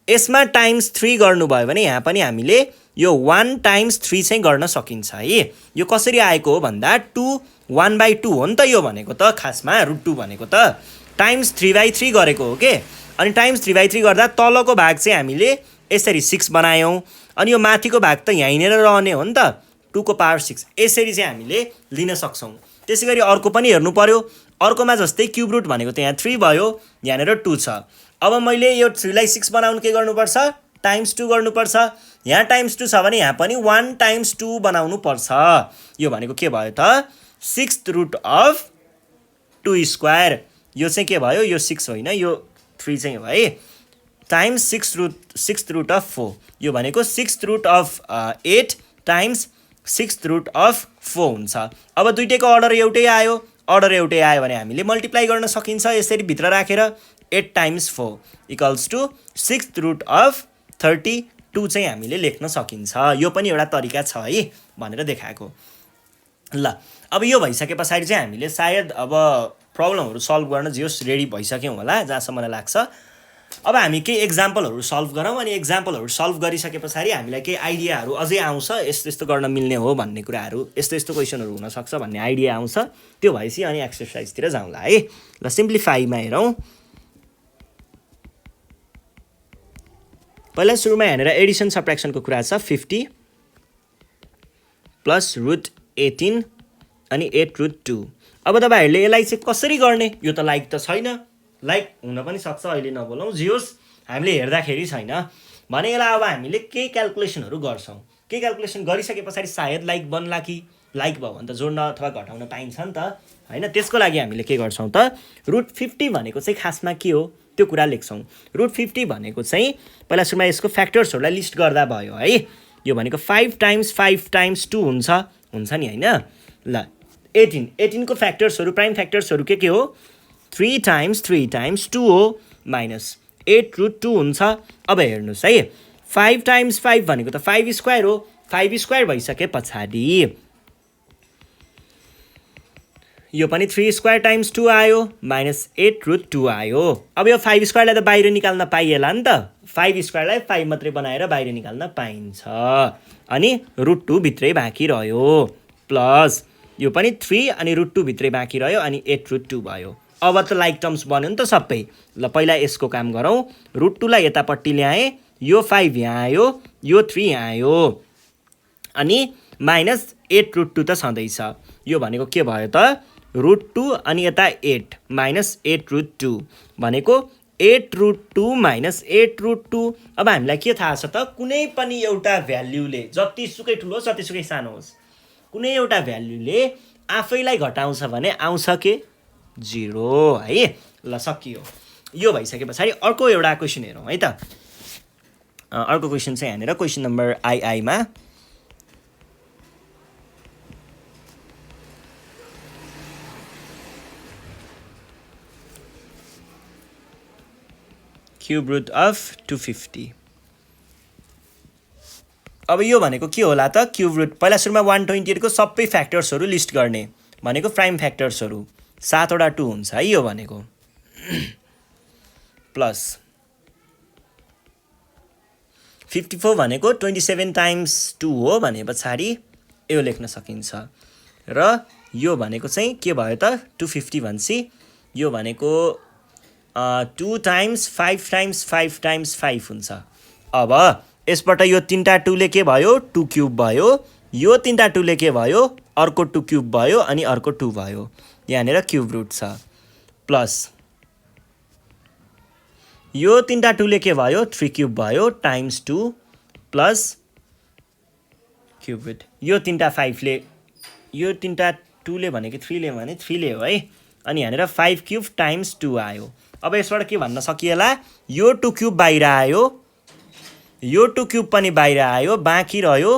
यसमा टाइम्स 3 गर्नुभयो भने यहाँ पनि हामीले यो 1 टाइम्स 3 चाहिँ गर्न सकिन्छ है। यो कसरी आएको हो भन्दा 2 1/2 हो नि त यो भनेको त, खासमा √2 भनेको त टाइम्स 3/3 गरेको हो के। अनि टाइम्स 3/3 गर्दा तलको भाग चाहिँ हामीले यसरी 6 बनायौँ, अनि यो माथिको भाग त यहीँनिर रहने हो नि त, 2 को पावर 6। यसरी चाहिँ हामीले लिन सक्छौँ। त्यसै गरी अर्को पनि हेर्नु पर्यो। अर्कोमा जस्तै क्युब रुट भनेको त यहाँ 3 भयो, यहाँनिर 2 छ। अब मैले यो 3 लाई 6 बनाउनु के गर्नुपर्छ? टाइम्स 2 गर्नुपर्छ। यहाँ टाइम्स 2 छ भने यहाँ पनि 1 टाइम्स 2 बनाउनु पर्छ। यो भनेको के भयो त? 6th root of 2 square. यो चाहिँ के भयो? यो 6 होइन, यो 3 चाहिँ हो है। Times 6th root of 4। यो भनेको 6th root of 8 times 6th root of 4 हुन्छ। अब दुईटैको अर्डर एउटै आयो। अर्डर एउटै आयो भने हामीले मल्टिप्लाई गर्न सकिन्छ यसरी भित्र राखेर। 8 times 4 equals to 6th root of 32 चाहिँ हामीले लेख्न सकिन्छ। यो पनि एउटा तरिका छ है भनेर देखाएको। ल अब यो भइसके पछाडि चाहिँ हामीले सायद अब प्रब्लमहरू सल्भ गर्न जियोस् रेडी भइसक्यौँ होला जहाँसम्म मलाई लाग्छ। अब हामी केही एक्जाम्पलहरू सल्भ गरौँ, अनि एक्जाम्पलहरू सल्भ गरिसके पछाडि हामीलाई केही आइडियाहरू अझै आउँछ, यस्तो यस्तो गर्न मिल्ने हो भन्ने कुराहरू, यस्तो यस्तो क्वेसनहरू हुनसक्छ भन्ने आइडिया आउँछ। त्यो भएपछि अनि एक्सर्साइजतिर जाउँला है। ल सिम्प्लिफाईमा हेरौँ। पहिला सुरुमा यहाँनिर एडिसन सब्ट्र्याक्सनको कुरा छ 50 प्लस रुट 18 अनि 8 रुट 2। अब तपाईँहरूले यसलाई चाहिँ कसरी गर्ने, यो त लाइक त छैन, लाइक हुन पनि सक्छ, अहिले नबोलाउँ, जे होस् हामीले हेर्दाखेरि छैन भने यसलाई अब हामीले केही क्यालकुलेसनहरू गर्छौँ। केही क्यालकुलेसन गरिसके पछाडि सायद लाइक बन्ला कि, लाइक भयो भने त जोड्न अथवा घटाउन पाइन्छ नि त होइन। त्यसको लागि हामीले के गर्छौँ त, रुट 50 भनेको चाहिँ खासमा के हो त्यो कुरा लेख्छौँ। रुट 50 भनेको चाहिँ पहिला सुरुमा यसको फ्याक्टर्सहरूलाई लिस्ट गर्दा भयो है। यो भनेको 5 टाइम्स 5 टाइम्स 2 हुन्छ नि होइन। ल 18 को फ्याक्टर्सहरू, प्राइम फ्याक्टर्सहरू के हो, 3 टाइम्स 3 टाइम्स 2 हो, माइनस 8 रुट 2 हुन्छ। अब हेर्नुहोस् है, 5 टाइम्स 5 भनेको त 5 स्क्वायर हो, 5 स्क्वायर भइसके पछाडि यो पनि 3 स्क्वायर टाइम्स 2 आयो, माइनस 8 रुट 2 आयो। अब यो 5 स्क्वायरलाई त बाहिर निकाल्न पाइएला नि त, 5 स्क्वायरलाई 5 मात्रै बनाएर बाहिर निकाल्न पाइन्छ, अनि रुट 2 भित्रै बाँकी रह्यो, प्लस यो पनि 3 अनि रुट 2 भित्रै बाँकी रह्यो, अनि 8 रुट 2 भयो। अब त लाइक टर्म्स बन्यो नि त सबै। ल पहिला यसको काम गरौँ, रुट 2 लाई यतापट्टि ल्याएँ, यो 5 यहाँ आयो, यो 3 यहाँ आयो, अनि माइनस 8 रुट 2 त छँदैछ। यो भनेको के भयो त, रुट 2 अनि यता 8 माइनस 8 रुट 2 भनेको 8 रुट 2 माइनस 8 रुट 2। अब हामीलाई के थाहा छ त, कुनै पनि एउटा भ्याल्युले जतिसुकै ठुलो होस् जतिसुकै सानो होस्, कुनै एउटा भ्याल्युले आफैलाई घटाउँछ भने आउँछ के, 0 है। ल सकियो। यो भइसके पछाडि अर्को एउटा क्वेसन हेरौँ है त। अर्को क्वेसन चाहिँ यहाँनिर क्वेसन नम्बर आईमा क्युब रुट अफ 250। अब यो भनेको के होला त, क्युब रुट पहिला सुरुमा 128 को सबै फ्याक्टर्सहरू लिस्ट गर्ने भनेको प्राइम फ्याक्टर्सहरू 7 वटा 2 हुन्छ है यो भनेको, प्लस 54 भनेको 27 टाइम्स 2 हो भने पछाडि यो लेख्न सकिन्छ। र यो भनेको चाहिँ के भयो त, 250 भन्छ, यो भनेको 2 टाइम्स 5 टाइम्स 5 टाइम्स 5 हुन्छ। अब यसबाट यो 3टा 2 ले के भयो, 2 क्युब भयो, यो 3टा 2 ले के भयो, अर्को 2 क्युब भयो, अनि अर्को 2 भयो, यहाँनिर क्युब रुट छ, प्लस यो 3टा 2 ले के भयो, 3 क्युब भयो, टाइम्स 2 प्लस क्युब रुट, यो 3टा 5 ले, यो 3टा 2 ले भने कि 3 ले भने 3 ले हो है, अनि यहाँनिर 5 क्युब टाइम्स 2 आयो। अब यसबाट के भन्न सकिएला, यो 2 क्युब बाहिर आयो, यो 2 क्युब पनि बाहिर आयो, बाँकी रह्यो,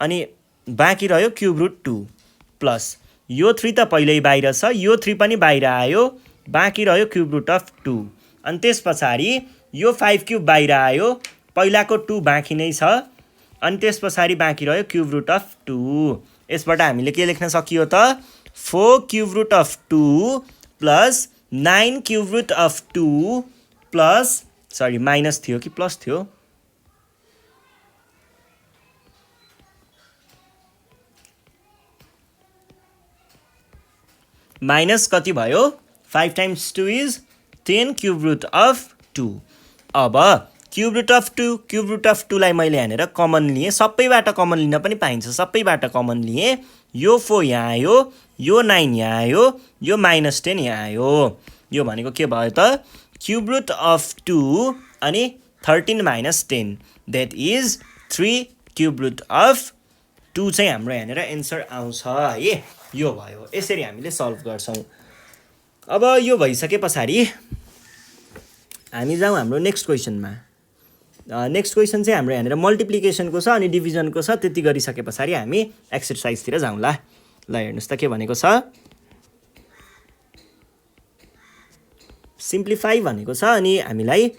अनि बाँकी रह्यो क्युब रुट 2 प्लस यो 3 त पहिल्यै बाहिर छ, यो 3 पनि बाहिर आयो, बाँकी रह्यो क्युब रुट अफ 2, अनि त्यस पछाडि यो 5 क्युब बाहिर आयो, पहिलाको 2 बाँकी नै छ, अनि त्यस पछाडि बाँकी रह्यो क्युब रुट अफ 2। यसबाट हामीले के लेख्न सकियो त, 4 cube root of 2 plus 9 cube root of 2 plus, sorry minus थियो कि प्लस थियो, माइनस कति भयो, 5 times 2 is 10 cube root of 2। अब cube root of 2, cube root of 2 लाई मैले यहाँनिर कमन लिएँ, सबैबाट कमन लिन पनि पाइन्छ, सबैबाट कमन लिएँ, यो 4 यहाँ आयो, यो 9 यहाँ आयो, यो माइनस 10 यहाँ आयो, यो भनेको के भयो त, क्युब रुट अफ 2 अनि 13 minus 10 that is 3 cube root of 2 चाहिँ हाम्रो यहाँनिर एन्सर आउँछ है। यो भयो, यसरी हामीले सल्भ गर्छौँ। अब यो भइसके पछाडि हामी जाउँ हाम्रो नेक्स्ट क्वेसनमा। नेक्स्ट क्वेसन चाहिँ हाम्रो यहाँनिर मल्टिप्लिकेसनको छ अनि डिभिजनको छ। त्यति गरिसके पछाडि हामी एक्सर्साइजतिर जाउँला। ल हेर्नुहोस् त के भनेको छ, सिम्प्लिफाई भनेको छ अनि हामीलाई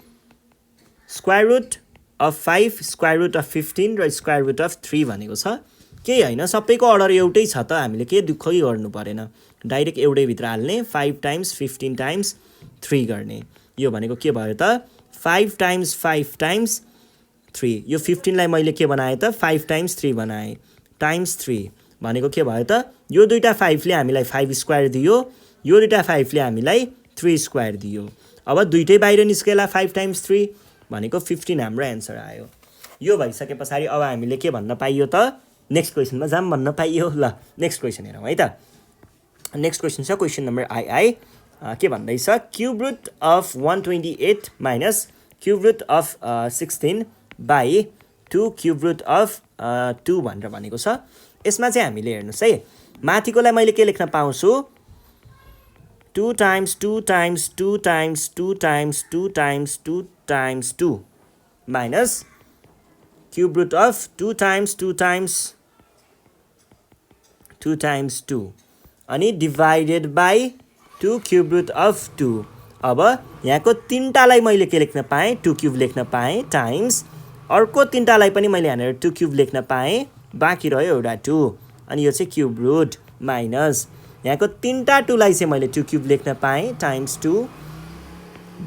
square root of 5, square root of 15 र स्क्वायर रुट अफ 3 भनेको छ। केही होइन, सबैको अर्डर एउटै छ त, हामीले के दुःखै गर्नु परेन, डाइरेक्ट एउटै भित्र हाल्ने, 5 टाइम्स 15 टाइम्स 3 गर्ने। यो भनेको के भयो त, 5 टाइम्स 5 टाइम्स 3, यो 15 लाई मैले के बनाएँ त, 5 टाइम्स 3 बनाएँ, टाइम्स 3 भनेको के भयो त, यो दुईटा 5 ले हामीलाई 5 स्क्वायर दियो, यो दुईटा 5 ले हामीलाई 3 स्क्वायर दियो। अब दुईटै बाहिर निस्केला 5 टाइम्स 3 भनेको 15 हाम्रो एन्सर आयो। यो भइसके पछाडि अब हामीले के भन्न पाइयो त, नेक्स्ट क्वेसनमा जाम भन्न पाइयो। ल नेक्स्ट क्वेसन हेरौँ है त। नेक्स्ट क्वेसन छ क्वेसन नम्बर आई के भन्दैछ, cube root of 128 minus cube root of 16 by 2 cube root of 2 भनेर भनेको छ। यसमा चाहिँ हामीले हेर्नुहोस् है, माथिकोलाई मैले के लेख्न पाउँछु, 2 times 2 times 2 times 2 times 2 times 2 times 2 minus cube root of 2 times 2 times 2 times 2 अनि divided by 2 cube root of 2। अब यहाँको तिनटालाई मैले के लेख्न पाएँ, 2 क्युब लेख्न पाएँ, टाइम्स अर्को तिनटालाई पनि मैले यहाँनिर 2 क्युब लेख्न पाएँ, बाँकी रह्यो एउटा 2, अनि यो चाहिँ क्युब रुट माइनस यहाँको तिनटा 2लाई चाहिँ मैले 2 क्युब लेख्न पाएँ, times 2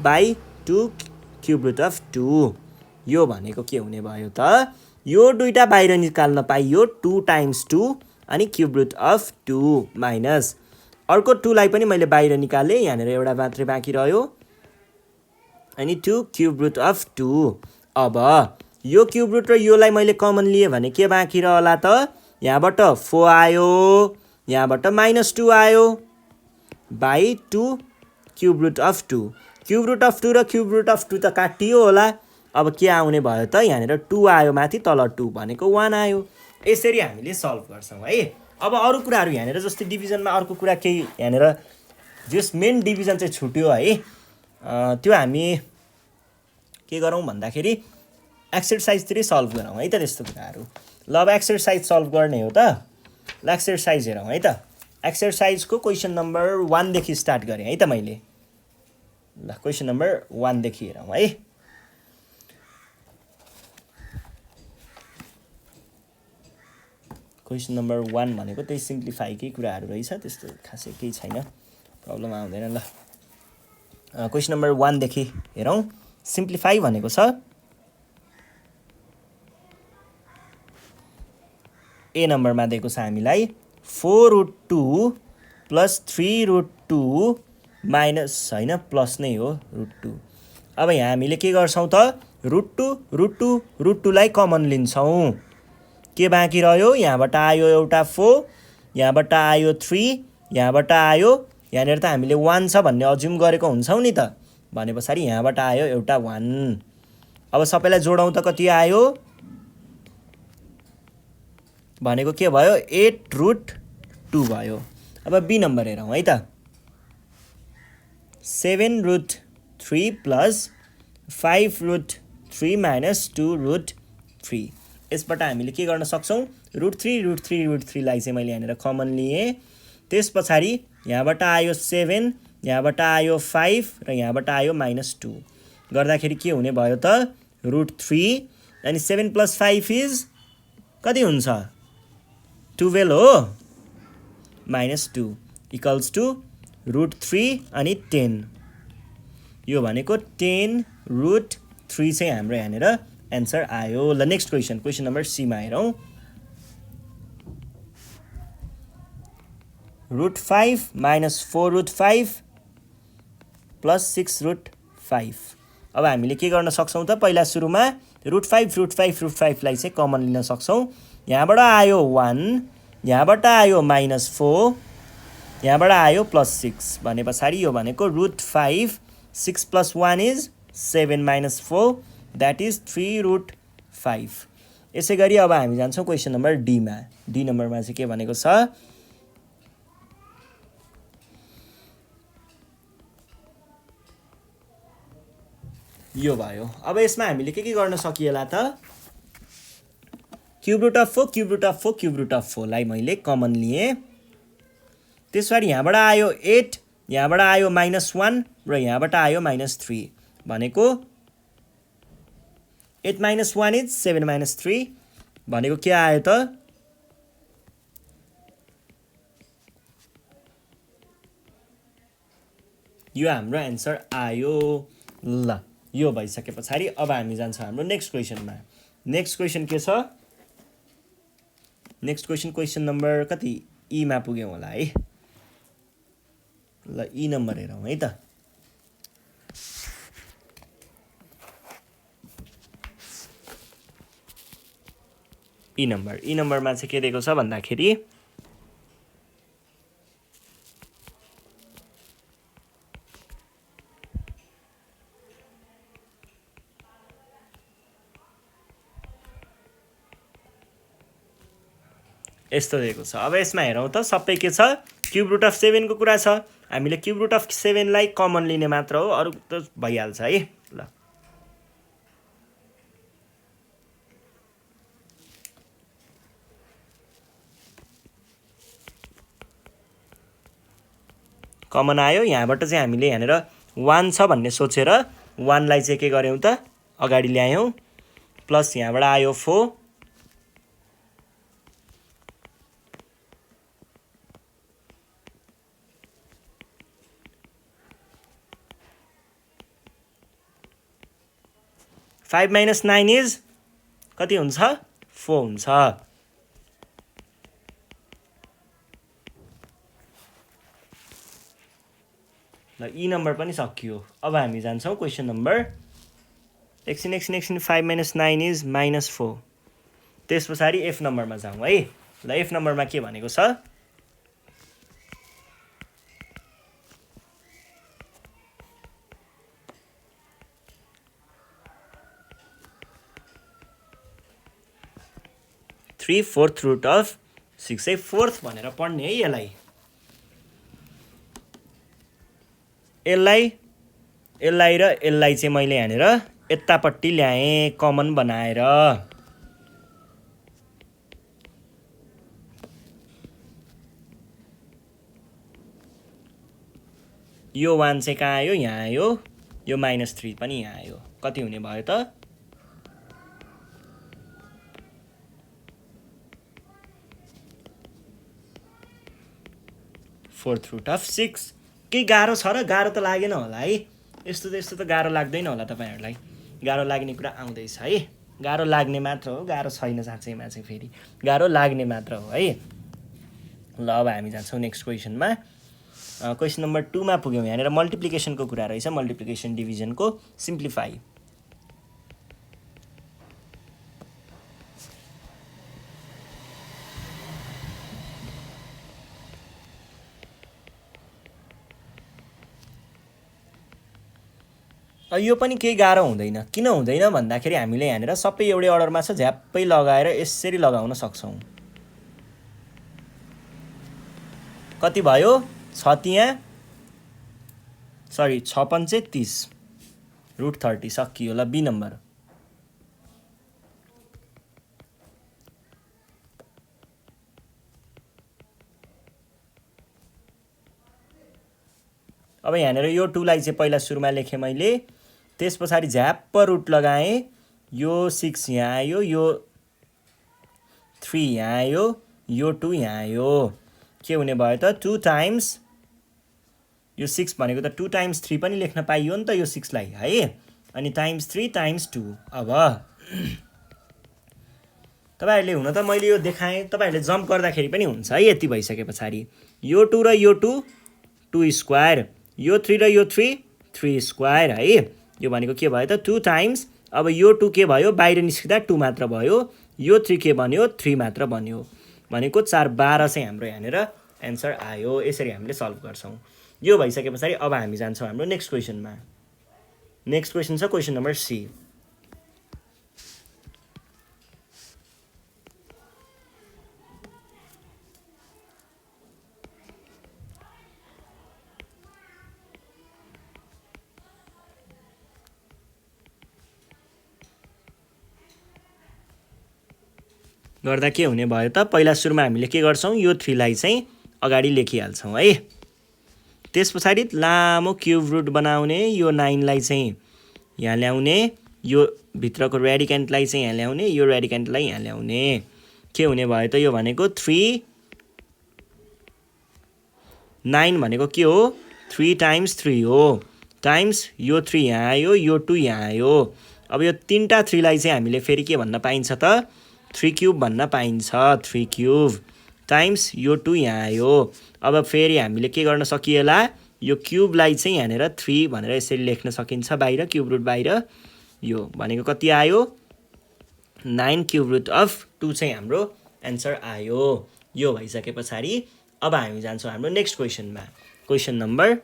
by 2 cube root of 2। यो भनेको के हुने भयो त, यो दुईटा बाहिर निकाल्न पाइयो, 2 टाइम्स 2 अनि क्युब रुट अफ 2 माइनस अर्को 2लाई पनि मैले बाहिर निकालेँ, यहाँनिर एउटा मात्रै बाँकी रह्यो, अनि 2 क्युब रुट अफ 2। अब यो क्युब रुट र योलाई मैले कमन लिएँ भने के बाँकी रहला त, यहाँबाट 4 आयो, यहाँबाट -2 आयो, by 2 cube root of 2। Cube root of 2 र क्युब रुट अफ 2 त काटियो होला। अब के आउने भयो त, यहाँनिर 2 आयो माथि, तल 2 भनेको 1 आयो। यसरी हामीले सल्भ गर्छौँ है। अब अरू कुराहरू यहाँनिर जस्तै डिभिजनमा अर्को कुरा केही यहाँनिर जस मेन डिभिजन चाहिँ छुट्यो है, त्यो हामी के गरौँ भन्दाखेरि एक्सर्साइजतिरै सल्भ गरौँ है त त्यस्तो कुराहरू। ल अब एक्सर्साइज सल्भ गर्ने हो त। ल एक्सर्साइज हेरौँ है त। एक्सर्साइजको क्वेसन नम्बर 1 देखि स्टार्ट गरेँ है त मैले। ल क्वेसन नम्बर 1 देखि हेरौँ है। क्वेसन नम्बर 1 भनेको त्यही सिम्प्लिफाईकै कुराहरू रहेछ, त्यस्तो खासै केही छैन, प्रब्लम आउँदैन। ल क्वेसन नम्बर 1 देखि हेरौँ। सिम्प्लिफाई भनेको छ ए नम्बरमा दिएको छ हामीलाई 4 रुट 2 प्लस 3 रुट 2 माइनस होइन प्लस नै हो रुट 2। अब यहाँ हामीले के गर्छौँ त, रुट 2 लाई कमन लिन्छौँ, के बाँकी रह्यो, यहाँबाट आयो एउटा 4, यहाँबाट आयो 3, यहाँबाट आयो, यहाँनिर त हामीले 1 छ भन्ने अज्युम गरेको हुन्छौँ नि त, भने पछाडि यहाँबाट आयो एउटा 1। अब सबैलाई जोडौँ त कति आयो भनेको के भयो, 8 रुट 2 भयो। अब बी नम्बर हेरौँ है त। 7 root 3 plus 5 root 3 minus 2 root 3। यसबाट हामीले के गर्न सक्छौँ, रुट 3 लाई चाहिँ मैले यहाँनिर कमन लिएँ। त्यस पछाडि यहाँबाट आयो 7, यहाँबाट आयो 5 र यहाँबाट आयो -2 गर्दाखेरि के हुने भयो त, रुट 3 अनि 7 प्लस 5 इज कति हुन्छ, 12 हो, -2 इक्वल्स टु रुट 3 अनि 10। यो भनेको 10 रुट 3 चाहिँ हाम्रो यहाँनिर एन्सर आयो। ल नेक्स्ट क्वेसन, क्वेसन नम्बर सीमा हेरौँ। Root 5 minus 4 root 5 plus 6 root 5। अब हामीले के गर्न सक्छौँ त, पहिला सुरुमा रुट 5 लाई चाहिँ कमन लिन सक्छौँ। यहाँबाट आयो 1, यहाँबाट आयो -4, यहाँबाट आयो +6 भने पछाडि यो भनेको root 5, 6 plus 1 is 7 minus 4 that is 3 root 5। यसै गरी अब हामी जान्छौँ क्वेसन नम्बर डीमा। डी नम्बरमा चाहिँ के भनेको छ, यो भयो। अब यसमा हामीले के गर्न सकिएला त, क्युब रुट अफ 4 लाई मैले कमन लिएँ। त्यसपछि यहाँबाट आयो 8, यहाँबाट आयो -1 र यहाँबाट आयो -3 भनेको 8 - 1 इज 7 - 3 भनेको के आयो त, यो हाम्रो एन्सर आयो। ल यो भइसके पछाडि अब हामी जान्छौँ हाम्रो नेक्स्ट क्वेसनमा। नेक्स्ट क्वेसन के छ, नेक्स्ट क्वेसन क्वेसन नम्बर कति, ईमा पुग्यौँ होला है। ल ई नम्बर हेरौँ है त। ई नम्बरमा चाहिँ के दिएको छ भन्दाखेरि यस्तो दिएको छ। अब यसमा हेरौँ त सबै के छ क्युब रुट अफ 7 को कुरा छ। हामीले क्युब रुट अफ 7 लाई कमन लिने मात्र हो, अरु त भइहाल्छ है। ल कमन आयो। यहाँबाट चाहिँ हामीले यहाँनिर 1 छ भन्ने सोचेर 1 लाई चाहिँ के गर्यौं त अगाडि ल्यायौं, प्लस यहाँबाट आयो 4, फाइभ माइनस 9 इज कति हुन्छ 4 हुन्छ। ल ई नम्बर पनि सकियो। अब हामी जान्छौं क्वेशन नम्बर एकछिन 5 माइनस 9 इज -4। त्यस पछाडि एफ नम्बरमा जाउँ है। ल एफ नम्बरमा के भनेको छ 3/4 रुट अफ 6 है, 4th भनेर पढ्ने है यसलाई। यसलाई र यसलाई चाहिँ मैले यहाँनिर यतापट्टि ल्याएँ कमन बनाएर। यो 1 चाहिँ कहाँ आयो यहाँ आयो, यो -3 पनि यहाँ आयो। कति हुने भयो त 4th रुट अफ 6। के गाह्रो छ र? गाह्रो त लागेन होला है। यस्तो त गाह्रो लाग्दैन होला तपाईहरुलाई। गाह्रो लाग्ने कुरा आउँदैछ है। गाह्रो लाग्ने मात्र हो, गाह्रो छैन साँच्चैमा चाहिँ फेरि गाह्रो लाग्ने मात्र हो है। ल अब हामी जान्छौँ नेक्स्ट क्वेसनमा। क्वेसन नम्बर 2 मा पुग्यौं। यहाँनिर मल्टिप्लिकेसनको कुरा रहेछ, मल्टिप्लिकेसन डिभिजनको सिम्प्लिफाई। यो पनि केही गाह्रो हुँदैन। किन हुँदैन भन्दाखेरि हामीले यहाँनिर सबै एउटै अर्डरमा छ, झ्याप्पै लगाएर यसरी लगाउन सक्छौं। कति भयो 6 त्यहाँ, सरी 6 पंचे 30 रुट 30 सकियो। ल बी नम्बर अब यहाँनिर यो 2 लाई चाहिँ पहिला सुरुमा लेखेँ मैले, त्यस पछाडि झ्याप्प रुट लगाएँ। यो 6 यहाँ आयो, यो 3 यहाँ आयो, यो 2 यहाँ आयो। के हुने भयो त 2 टाइम्स यो 6 भनेको त 2 टाइम्स 3 पनि लेख्न पाइयो नि त यो 6 लाई है। अनि टाइम्स 3 टाइम्स 2। अब तपाईहरुले हुन त मैले यो देखाएँ, तपाईहरुले जम्प गर्दाखेरि पनि हुन्छ है। यति भइसके पछाडि यो 2 र यो 2 2 स्क्वायर, यो 3 र यो 3 3 स्क्वायर है। यो भनेको के भयो त 2 टाइम्स। अब यो 2 के भयो बाहिर निस्किँदा 2 मात्र भयो, यो 3 के बन्यो 3 मात्र बन्यो, भनेको 4 12 चाहिँ हाम्रो यहाँनिर एन्सर आयो। यसरी हामीले सल्भ गर्छौं। यो भइसके पछाडि अब हामी जान्छौं हाम्रो नेक्स्ट क्वेसनमा। नेक्स्ट क्वेसन छ क्वेसन नम्बर सी। गर्दा के हुने भयो त पहिला सुरुमा हामीले के गर्छौं यो 3 लाई चाहिँ अगाडि लेखिहाल्छौं है। त्यस पछाडि लामो क्युब रुट बनाउने, यो 9 लाई चाहिँ यहाँ ल्याउने, यो भित्रको रेडिकेन्टलाई चाहिँ यहाँ ल्याउने, यो रेडिकेन्टलाई यहाँ ल्याउने। के हुने भयो त यो भनेको 3 9 भनेको के हो 3 टाइम्स 3 हो, टाइम्स यो 3 यहाँ आयो, यो 2 यहाँ आयो। अब यो तीनटा 3 लाई चाहिँ हामीले फेरि के भन्न पाइन्छ त 3 क्यूब भन्न पाइन्छ। 3 क्यूब टाइम्स यो 2 यहाँ आयो। अब फेरि हामीले के गर्न सकिएला यो क्यूबलाई चाहिँ यहाँनिर 3 भनेर यसरी लेख्न सकिन्छ बाहिर, क्यूब रुट बाहिर। यो भनेको कति आयो 9 क्युब रुट अफ 2 चाहिँ हाम्रो एन्सर आयो। यो भइसके पछाडि अब हामी जान्छौँ हाम्रो नेक्स्ट क्वेसनमा। क्वेसन नम्बर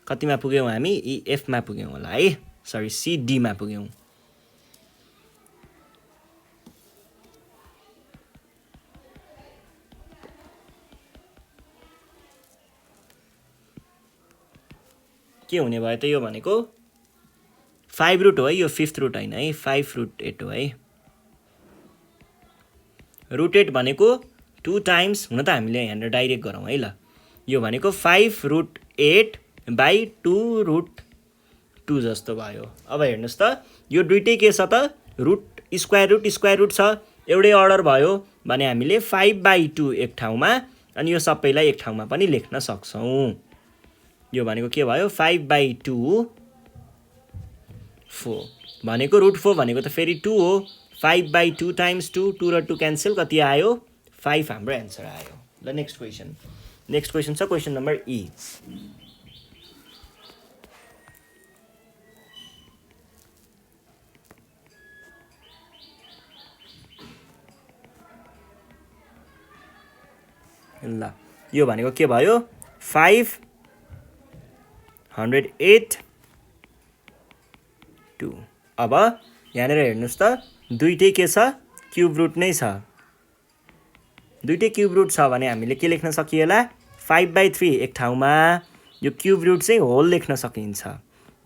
कतिमा पुग्यौँ हामी? एफमा पुग्यौँ होला है, सरी सीडीमा पुग्यौँ। के हुने भयो त? यो भनेको 5 रुट हो है, यो 5th रुट होइन है, 5 रुट 8 हो है। रुट 8 भनेको 2 टाइम्स, हुन त हामीले यहाँनिर डाइरेक्ट गरौँ है ल। यो भनेको 5 रुट 8 बाई 2 रुट 2 जस्तो भयो। अब हेर्नुहोस् त, यो दुइटै के छ त? रुट स्क्वायर रुट छ, एउटै अर्डर भयो भने हामीले 5/2 एक ठाउँमा अनि यो सबैलाई एक ठाउँमा पनि लेख्न सक्छौँ। यो भनेको के भयो? 5/2 4 भनेको रुट 4 भनेको त फेरि 2 हो। 5/2 टाइम्स 2, 2 र 2 क्यान्सल, कति आयो? 5 हाम्रो एन्सर आयो। ल नेक्स्ट क्वेसन छ क्वेसन नम्बर ई। ल यो भनेको के भयो? 508 2। अब यहाँनिर हेर्नुहोस् त, दुइटै के छ? क्युब रुट नै छ। दुइटै क्युब रुट छ भने हामीले के लेख्न सकिएला? 5/3 एक ठाउँमा यो क्युब रुट चाहिँ होल लेख्न सकिन्छ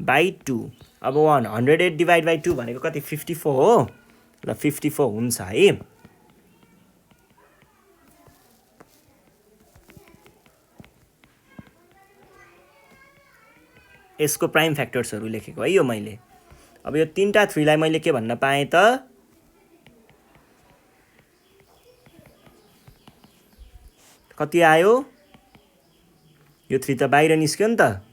बाई 2। अब 108 डिभाइड बाई 2 भनेको कति? 54 हो। ल 54 हुन्छ है। यसको प्राइम फ्याक्टर्सहरू लेखेको है यो मैले। अब यो 3टा 3लाई मैले के भन्न पाएँ त? कति आयो? यो 3 त बाहिर निस्क्यो नि त।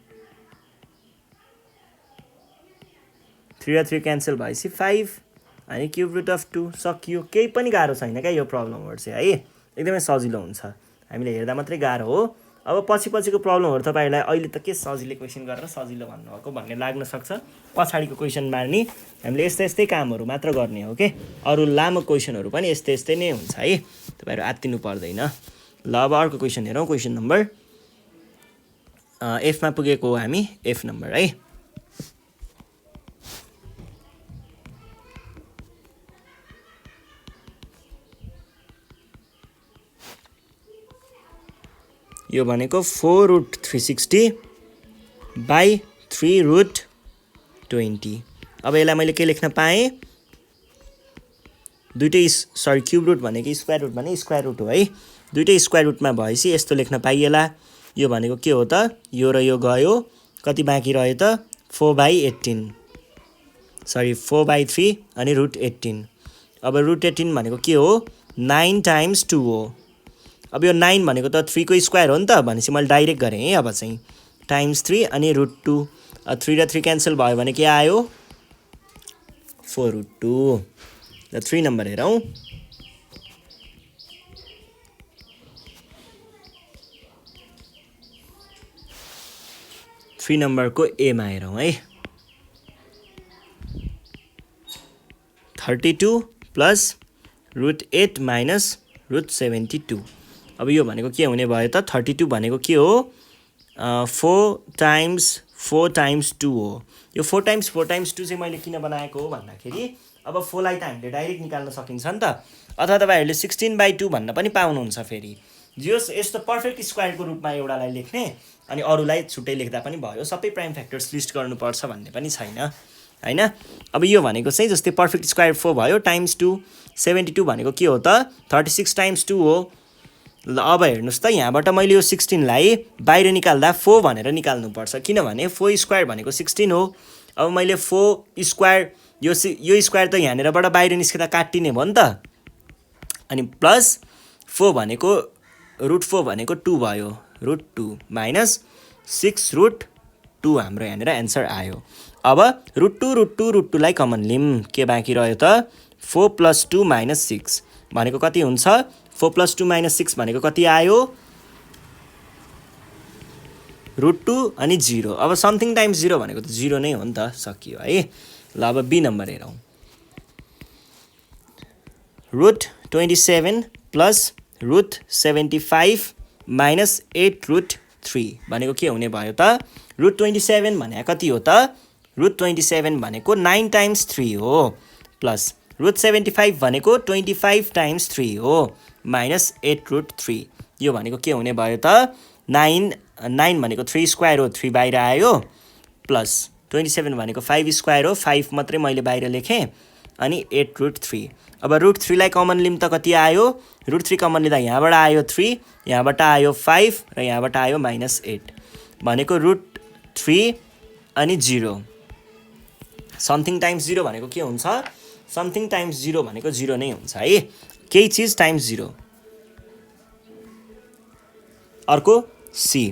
3 र 3 क्यान्सल भएपछि 5 अनि क्युब रुट अफ 2 सकियो। केही पनि गाह्रो छैन क्या यो प्रब्लमहरू चाहिँ है, एकदमै सजिलो हुन्छ। हामीले हेर्दा मात्रै गाह्रो हो। अब पछिको प्रब्लमहरू तपाईँहरूलाई अहिले त के सजिलो क्वेसन गरेर सजिलो भन्नुभएको भन्ने लाग्न सक्छ। पछाडिको क्वेसनमा नि हामीले यस्तै कामहरू मात्र गर्ने हो के, अरू लामो क्वेसनहरू पनि यस्तै नै हुन्छ है, तपाईँहरू आत्तिनु पर्दैन। ल अब अर्को क्वेसन हेरौँ। क्वेसन नम्बर एफमा पुगेको हो हामी, एफ नम्बर है। यो भनेको 4 रुट 360 बाई 3 रुट 20। अब यसलाई मैले के लेख्न पाएँ? दुइटै क्युब रुट भनेको स्क्वायर रुट भने स्क्वायर रुट हो है। दुइटै स्क्वायर रुटमा भएपछि यस्तो लेख्न पाइएला। यो भनेको के हो त? यो र यो गयो, कति बाँकी रह्यो त? 4/18, सरी 4/3 अनि रुट 18। अब रुट 18 भनेको के हो? 9 टाइम्स 2 हो। अब यो 9 भनेको त 3 को स्क्वायर हो नि त, भनेपछि मैले डाइरेक्ट गरेँ है। अब चाहिँ टाइम्स 3 अनि रुट 2। 3 र 3 क्यान्सल भयो भने के आयो? 4 रुट 2। ल 3 नम्बर हेरौँ। थ्री नम्बरको एमा हेरौँ है। 32 प्लस रुट 8 माइनस रुट 72। अब यो भनेको के हुने भयो त? 32 भनेको के हो? 4 टाइम्स 4 टाइम्स 2 हो। यो 4 टाइम्स 2 चाहिँ मैले किन बनाएको हो भन्दाखेरि, अब 4 लाई त हामीले डाइरेक्ट निकाल्न सकिन्छ नि त, अथवा तपाईँहरूले 16/2 भन्न पनि पाउनुहुन्छ। फेरि जस यस्तो पर्फेक्ट स्क्वायरको रूपमा एउटालाई लेख्ने अनि अरूलाई छुट्टै लेख्दा पनि भयो। सबै प्राइम फ्याक्टर्स लिस्ट गर्नुपर्छ भन्ने पनि छैन हैन। अब यो भनेको चाहिँ जस्तै पर्फेक्ट स्क्वायर 4 भयो टाइम्स 2, 72 भनेको के हो त? 36 टाइम्स 2 हो। ल अब हेर्नुहोस् त, यहाँबाट मैले यो 16 लाई बाहिर निकाल्दा 4 भनेर निकाल्नुपर्छ, किनभने 4 स्क्वायर भनेको 16 हो। अब मैले 4 स्क्वायर यो स्क्वायर त यहाँनिरबाट बाहिर निस्किँदा काटिने भयो नि त, अनि प्लस 4 भनेको रुट 4 भनेको 2 भयो, रुट 2 माइनस 6 रुट 2 हाम्रो यहाँनिर एन्सर आयो। अब रुट 2 लाई कमन लिम, के बाँकी रह्यो त? 4 प्लस 2 माइनस 6 भनेको कति हुन्छ? 4 प्लस 2 माइनस 6 भनेको कति आयो? रुट 2 अनि 0। अब समथिङ टाइम्स 0 भनेको त 0 नै हो नि त, सकियो है। ल अब बी नम्बर हेरौँ। Root 27 plus root 75 minus 8 root 3 भनेको के हुने भयो त रुट 27 भने कति हो त रुट 27 भनेको 9 टाइम्स 3 हो प्लस रुट 75 भनेको 25 टाइम्स 3 हो माइनस 8 रुट 3 यो भनेको के हुने भयो त 9 भनेको 3 स्क्वायर हो 3 बाहिर आयो प्लस 27 भनेको 5 स्क्वायर हो 5 मात्रै मैले बाहिर लेखेँ अनि 8 रुट 3 अब रुट 3 लाई कमन लिम त कति आयो रुट 3 कमन लिँदा यहाँबाट आयो 3 यहाँबाट आयो 5 र यहाँबाट आयो माइनस 8 भनेको रुट 3 अनि 0 समथिङ टाइम्स 0 भनेको के हुन्छ समथिङ टाइम्स 0 भनेको 0 नै हुन्छ है केही चिज टाइम्स 0 अर्को सी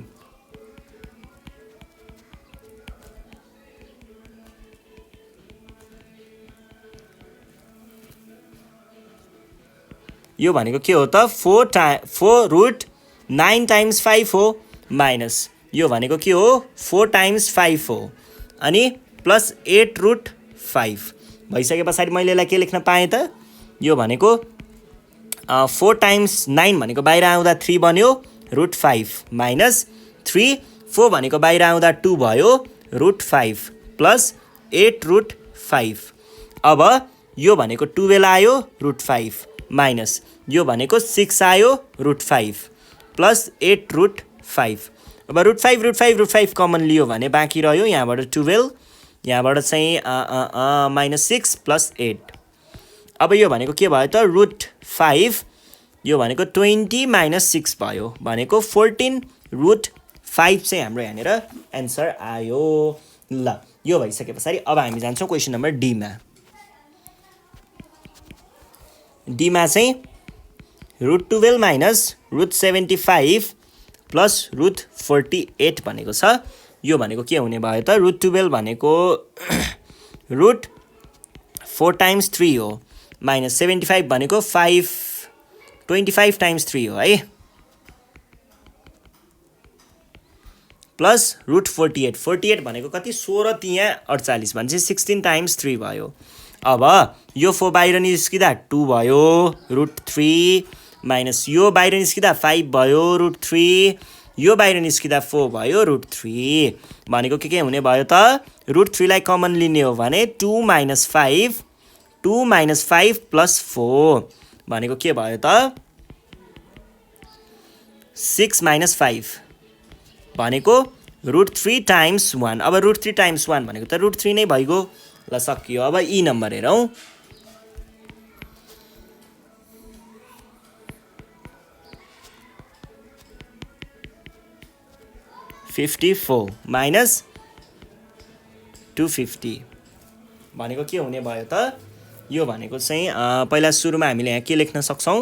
यो भनेको के हो त 4 रुट 9 टाइम्स 5 हो माइनस यो भनेको के हो 4 टाइम्स 5 हो अनि प्लस 8 रुट 5 भइसके पछाडि मैले यसलाई के लेख्न पाएँ त यो भनेको 4 टाइम्स 9 भनेको बाहिर आउँदा 3 बन्यो रुट 5 माइनस 3 4 भनेको बाहिर आउँदा 2 भयो रुट 5 प्लस 8 रुट 5 अब यो भनेको 12 आयो रुट 5 माइनस यो भनेको 6 आयो रुट 5 प्लस 8 रुट 5 अब रुट 5 कमन लियो भने बाँकी रह्यो यहाँबाट 12 यहाँबाट चाहिँ माइनस 6 प्लस 8 अब यो भनेको के भयो त रुट 5 यो भनेको 20 माइनस 6 भयो भनेको 14 रुट 5 चाहिँ हाम्रो यहाँनिर एन्सर आयो ल यो भइसके पछाडि अब हामी जान्छौँ क्वेसन नम्बर डीमा चाहिँ root 12 minus root 75 plus root 48 भनेको छ यो भनेको के हुने भयो त रुट 12 भनेको रुट 4 टाइम्स 3 हो माइनस 75 भनेको 25 टाइम्स 3 हो है प्लस रुट 48 भनेको कति 16 तिया 48 भनेपछि 16 टाइम्स 3 भयो अब यो 4 बाहिर निस्किँदा 2 भयो रुट 3 माइनस यो बाहिर निस्किँदा 5 भयो रुट 3 यो बाहिर निस्किँदा 4 भयो रुट 3 भनेको के हुने भयो त रुट 3 लाई कमन लिने हो भने 2 माइनस 5 प्लस 4 भनेको के भयो त 6 माइनस 5 भनेको रुट 3 टाइम्स 1 अब रुट 3 टाइम्स 1 भनेको त रुट 3 नै भइगयो ल सकियो अब ई नम्बर हेरौँ 54 माइनस 250 भनेको के हुने भयो त यो भनेको चाहिँ पहिला सुरुमा हामीले यहाँ के लेख्न सक्छौँ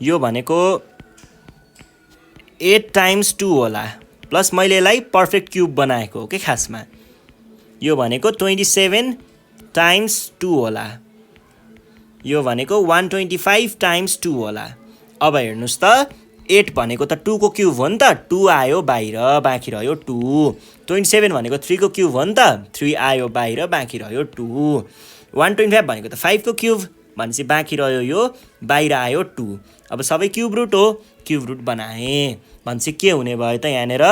यो भनेको 8 टाइम्स 2 होला प्लस मैले यसलाई पर्फेक्ट क्युब बनाएको हो कि खासमा यो भनेको 27 टाइम्स 2 होला यो भनेको 125 टाइम्स 2 होला अब हेर्नुहोस् त 8 भनेको त 2 को क्युब हो नि त 2 आयो बाहिर बाँकी रह्यो 2 27 भनेको 3 को क्युब हो नि त 3 आयो बाहिर बाँकी रह्यो 2 125 भनेको त 5 को क्युब भनेपछि बाँकी रह्यो यो बाहिर आयो 2 अब सबै क्युब रुट हो क्युब रुट बनाएँ भनेपछि के हुने भयो त यहाँनिर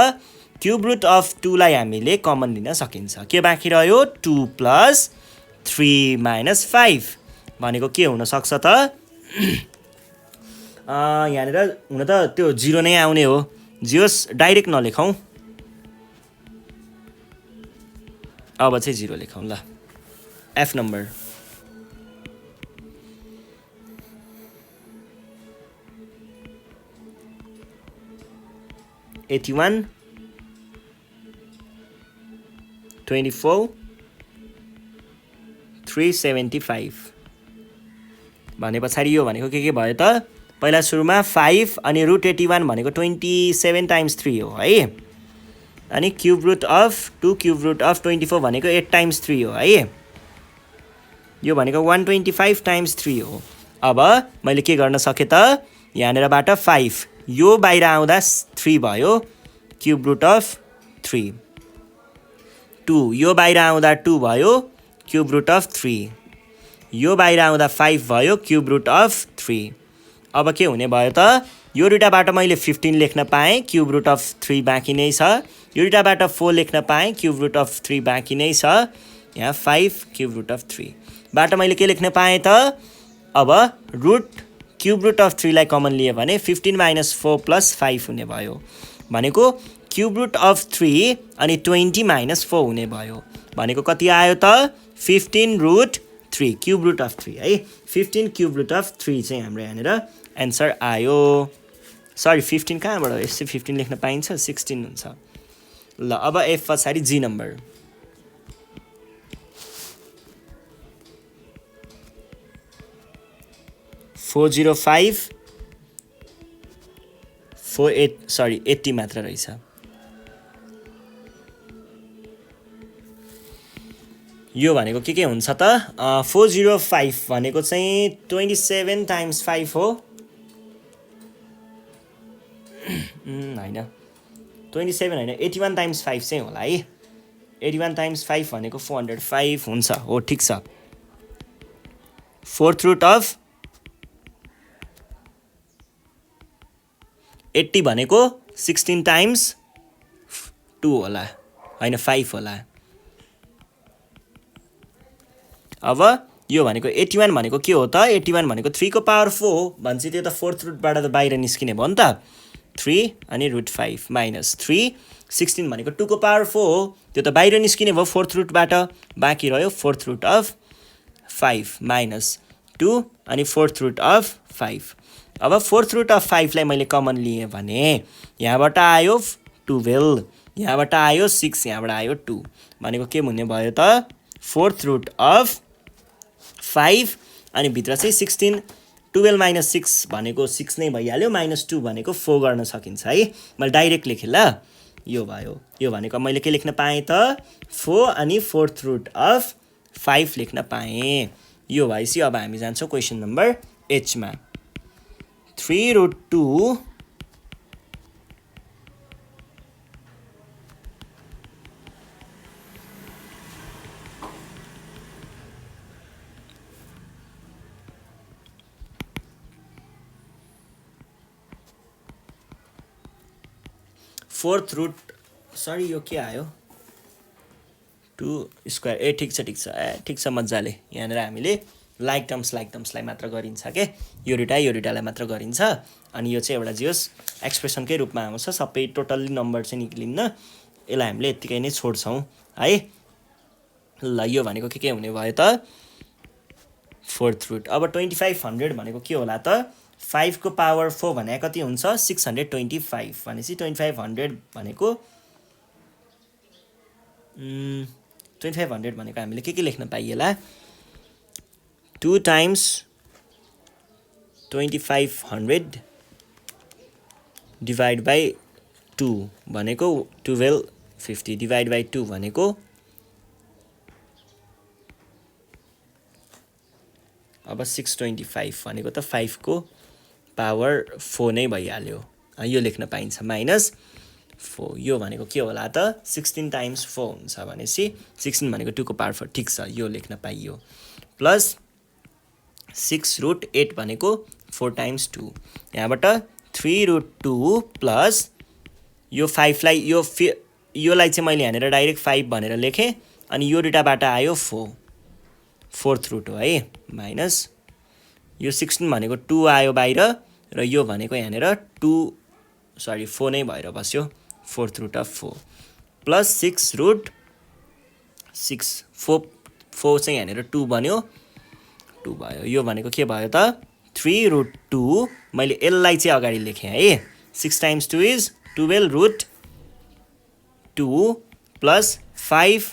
क्युब रुट अफ 2 लाई हामीले कमन लिन सकिन्छ के बाँकी रह्यो 2 प्लस 3 माइनस 5 भनेको के हुनसक्छ त यहाँनिर हुन त त्यो 0 नै आउने हो जियोस् डाइरेक्ट नलेखौँ अब चाहिँ 0 लेखौँ ल एफ नम्बर $81 24 375 भने पछाडि यो भनेको के भयो त पहिला सुरुमा 5 अनि रुट 81 भनेको 27 टाइम्स 3 हो है अनि cube root of 2 cube root of 24 भनेको 8 टाइम्स 3 हो है यो भनेको 125 टाइम्स 3 हो अब मैले के गर्न सकेँ त यहाँनिरबाट 5 यो बाहिर आउँदा 3 भयो क्युब रुट अफ 3 2 यो बाहिर आउँदा 2 भयो क्युब रुट अफ 3 यो बाहिर आउँदा 5 भयो क्युब रुट अफ 3। अब के हुने भयो त यो दुईटाबाट मैले 15 लेख्न पाएँ क्युब रुट अफ 3 बाँकी नै छ। यो दुईटाबाट 4 लेख्न पाएँ क्युब रुट अफ 3 बाँकी नै छ। यहाँ 5 क्युब रुट अफ 3 बाट मैले के लेख्न पाएँ त अब रुट क्युब रुट अफ 3 लाई कमन लिए भने 15 माइनस 4 प्लस 5 हुने भयो। भनेको क्युब रुट अफ 3 अनि 20 माइनस 4 हुने भयो। भनेको कति आयो त 15 रुट 3 क्युब रुट अफ 3 है। 15 क्युब रुट अफ 3 चाहिँ हाम्रो यहाँनिर एन्सर आयो। सरी 15 कहाँबाट यसै 15 लेख्न पाइन्छ 16 हुन्छ। ल अब एफ पछाडि जी नम्बर 405 80 मात्र रहेछ। यो भनेको के हुन्छ त 405 भनेको चाहिँ 27 टाइम्स 5 हो हैन 27 हैन 81 टाइम्स 5 चाहिँ होला है। 81 टाइम्स 5 भनेको 405 हुन्छ। हो ठिक छ। फोर्थ रुट अफ 80 भनेको 16 टाइम्स 2 होला हैन 5 होला। अब यो भनेको 81 भनेको के हो त 81 भनेको 3 को पावर 4 हो भन्छ। त्यो त फोर्थ रुटबाट त बाहिर निस्किने भयो नि त 3 अनि रुट 5 माइनस 3 16 भनेको 2 को पावर 4 हो त्यो त बाहिर निस्किने भयो फोर्थ रुटबाट। बाँकी रह्यो फोर्थ रुट अफ 5 माइनस 2 अनि फोर्थ रुट अफ 5। अब फोर्थ रुट अफ 5 लाई मैले कमन लिएँ भने यहाँबाट आयो 12 यहाँबाट आयो 6 यहाँबाट आयो 2 भनेको के हुने भयो त फोर्थ रुट अफ 5 अनि भित्र चाहिँ 16 12 माइनस 6 भनेको 6 नै भइहाल्यो माइनस 2 भनेको 4 गर्न सकिन्छ है। मैले डाइरेक्ट लेखेँ ल यो भयो। यो भनेको मैले के लेख्न पाएँ त 4 अनि फोर्थ रुट अफ 5 लेख्न पाएँ। यो भएपछि अब हामी जान्छौँ क्वेसन नम्बर एच मा 3 रुट 2 फोर्थ रुट सरी यो के आयो 2 स्क्वायर ए ठिक छ मजाले। यहाँनिर हामीले लाइक टर्म्सलाई मात्र गरिन्छ के यो दुईटालाई मात्र गरिन्छ। अनि यो चाहिँ एउटा जियोस् एक्सप्रेसनकै रूपमा आउँछ सबै टोटल्ली नम्बर चाहिँ निक्लिन्न। यसलाई हामीले यत्तिकै नै छोड्छौँ है। ल यो भनेको के हुने भयो त फोर्थ रुट। अब 2500 भनेको के होला त 5 को पावर 4 भने कति हुन्छ 625 भनेपछि 2500 भनेको 2500 भनेको हामीले के लेख्न पाइएला 2 टाइम्स 2500 डिभाइड बाई 2 भनेको 1250 डिभाइड बाई 2 भनेको अब 625 भनेको त 5 को पावर 4 नै भइहाल्यो। यो लेख्न पाइन्छ माइनस 4 यो भनेको के होला त 16 टाइम्स 4 हुन्छ भनेपछि 16 भनेको 2 को पावर 4 ठिक छ यो लेख्न पाइयो। प्लस 6 रुट 8 भनेको 4 टाइम्स 2 यहाँबाट 3 रुट 2 प्लस यो 5 लाई योलाई चाहिँ मैले यहाँनिर डाइरेक्ट 5 भनेर लेखेँ अनि यो दुईटाबाट आयो 4 फोर्थ रुट हो है माइनस यो 16 भनेको 2 आयो बाहिर र यो भनेको यहाँनिर 4 नै भएर बस्यो fourth root of 4 plus 6 root 6 4 चाहिँ यहाँनिर 2 बन्यो 2 भयो। यो भनेको के भयो त 3 रुट 2 मैले यसलाई चाहिँ अगाडि लेखेँ है 6 times 2 is 12 root 2 plus 5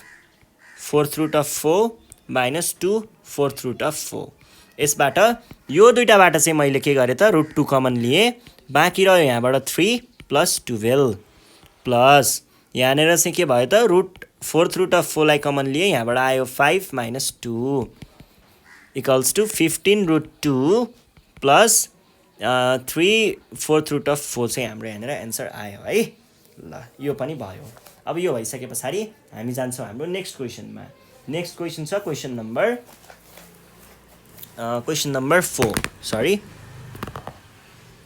fourth root of 4 minus 2 fourth root of 4। यसबाट यो दुईटाबाट चाहिँ मैले के गरेँ त रुट 2 कमन लिएँ बाँकी रह्यो यहाँबाट 3 प्लस 12 प्लस यहाँनिर चाहिँ के भयो त रुट फोर्थ रुट अफ 4 लाई कमन लिएँ यहाँबाट आयो 5 minus 2 equals to 15 root 2 plus 3 fourth root of 4 चाहिँ हाम्रो यहाँनिर एन्सर आयो है। ल यो पनि भयो। अब यो भइसके पछाडि हामी जान्छौँ हाम्रो नेक्स्ट क्वेसनमा। नेक्स्ट क्वेसन छ question number question number 4 sorry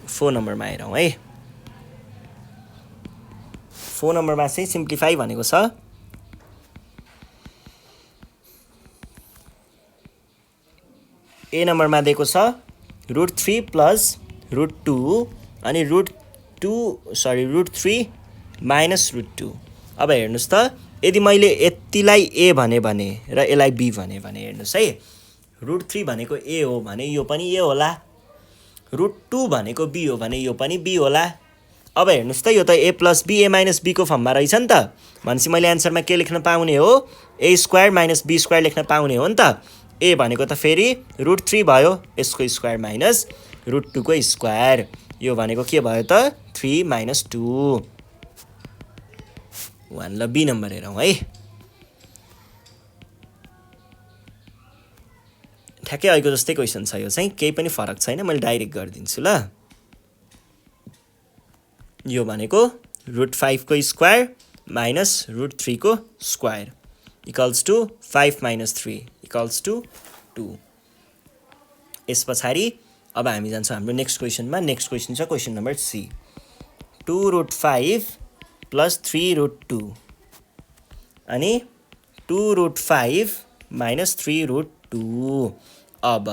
4 नम्बरमा हेरौँ है 4 नम्बरमा चाहिँ सिम्प्लिफाई भनेको छ ए नम्बरमा दिएको छ √3 प्लस √2 अनि √3 माइनस √2 अब हेर्नुहोस् त यदि मैले यतिलाई ए भने र यसलाई बी भने हेर्नुहोस् है √3 भनेको ए हो भने यो पनि ए होला √2 भनेको बी हो भने यो पनि बी होला अब हेर्नुहोस् त यो त ए प्लस बी ए माइनस बीको फर्ममा रहेछ नि त भनेपछि मैले एन्सरमा के लेख्न पाउने हो ए स्क्वायर माइनस बी स्क्वायर लेख्न पाउने हो नि त ए भनेको त फेरि √3 भयो यसको स्क्वायर माइनस √2 को स्क्वायर यो भनेको के भयो त 3 माइनस 2 1 ल बी नम्बर हेरौँ है ठ्याक्कै अहिलेको जस्तै क्वेसन छ यो चाहिँ केही पनि फरक छैन मैले डाइरेक्ट गरिदिन्छु ल यो भनेको √5 को स्क्वायर माइनस √3 को square equals to 5 minus 3 equals to 2 यस पछाडि अब हामी जान्छौँ हाम्रो नेक्स्ट क्वेसनमा नेक्स्ट क्वेसन छ क्वेसन नम्बर सी 2√5 प्लस 3√2 अनि 2√5 माइनस 3√2 अब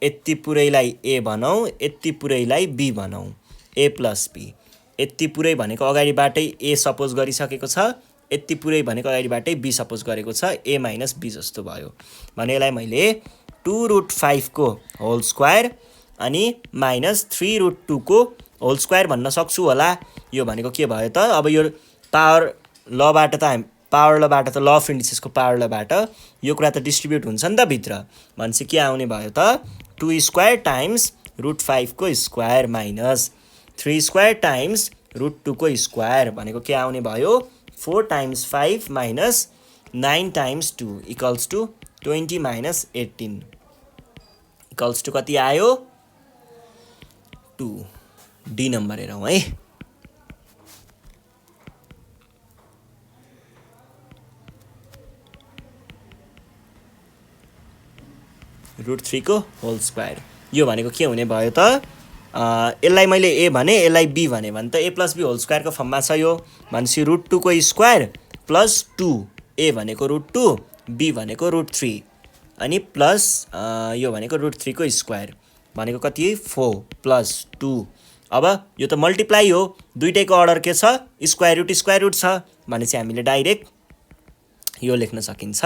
यति पुरैलाई ए बनाऊ यति पुरैलाई बी बनाऊ ए प्लस बी यति पुरै भनेको अगाडिबाटै ए सपोज गरिसकेको छ यति पुरै भनेको अगाडिबाटै बी सपोज गरेको छ ए माइनस बी जस्तो भयो भने यसलाई मैले 2√5 को होल स्क्वायर अनि माइनस 3√2 को होल स्क्वायर भन्न सक्छु होला यो भनेको के भयो त अब यो पावर लबाट त ल अफ इन्डिसेसको पावर लबाट यो कुरा त डिस्ट्रिब्युट हुन्छ नि त भित्र भनेपछि के आउने भयो त 2 स्क्वायर टाइम्स √5 को स्क्वायर माइनस 3 स्क्वायर टाइम्स √2 को स्क्वायर भनेको के आउने भयो 4 times 5 minus 9 times 2 equals to 20 minus 18 equals to कति आयो 2 डी नम्बर हेरौँ है √3 को होल स्क्वायर यो भनेको के हुने भयो त यसलाई मैले ए भने यसलाई बी भने त ए प्लस बी होल स्क्वायरको फर्ममा छ यो भनेपछि √2 को स्क्वायर प्लस 2 ए भनेको √2 बी भनेको √3 अनि प्लस यो भनेको √3 को स्क्वायर भनेको कति 4 प्लस 2 अब यो त मल्टिप्लाई हो दुईटैको अर्डर के छ स्क्वायर रुट छ भनेपछि हामीले डाइरेक्ट यो लेख्न सकिन्छ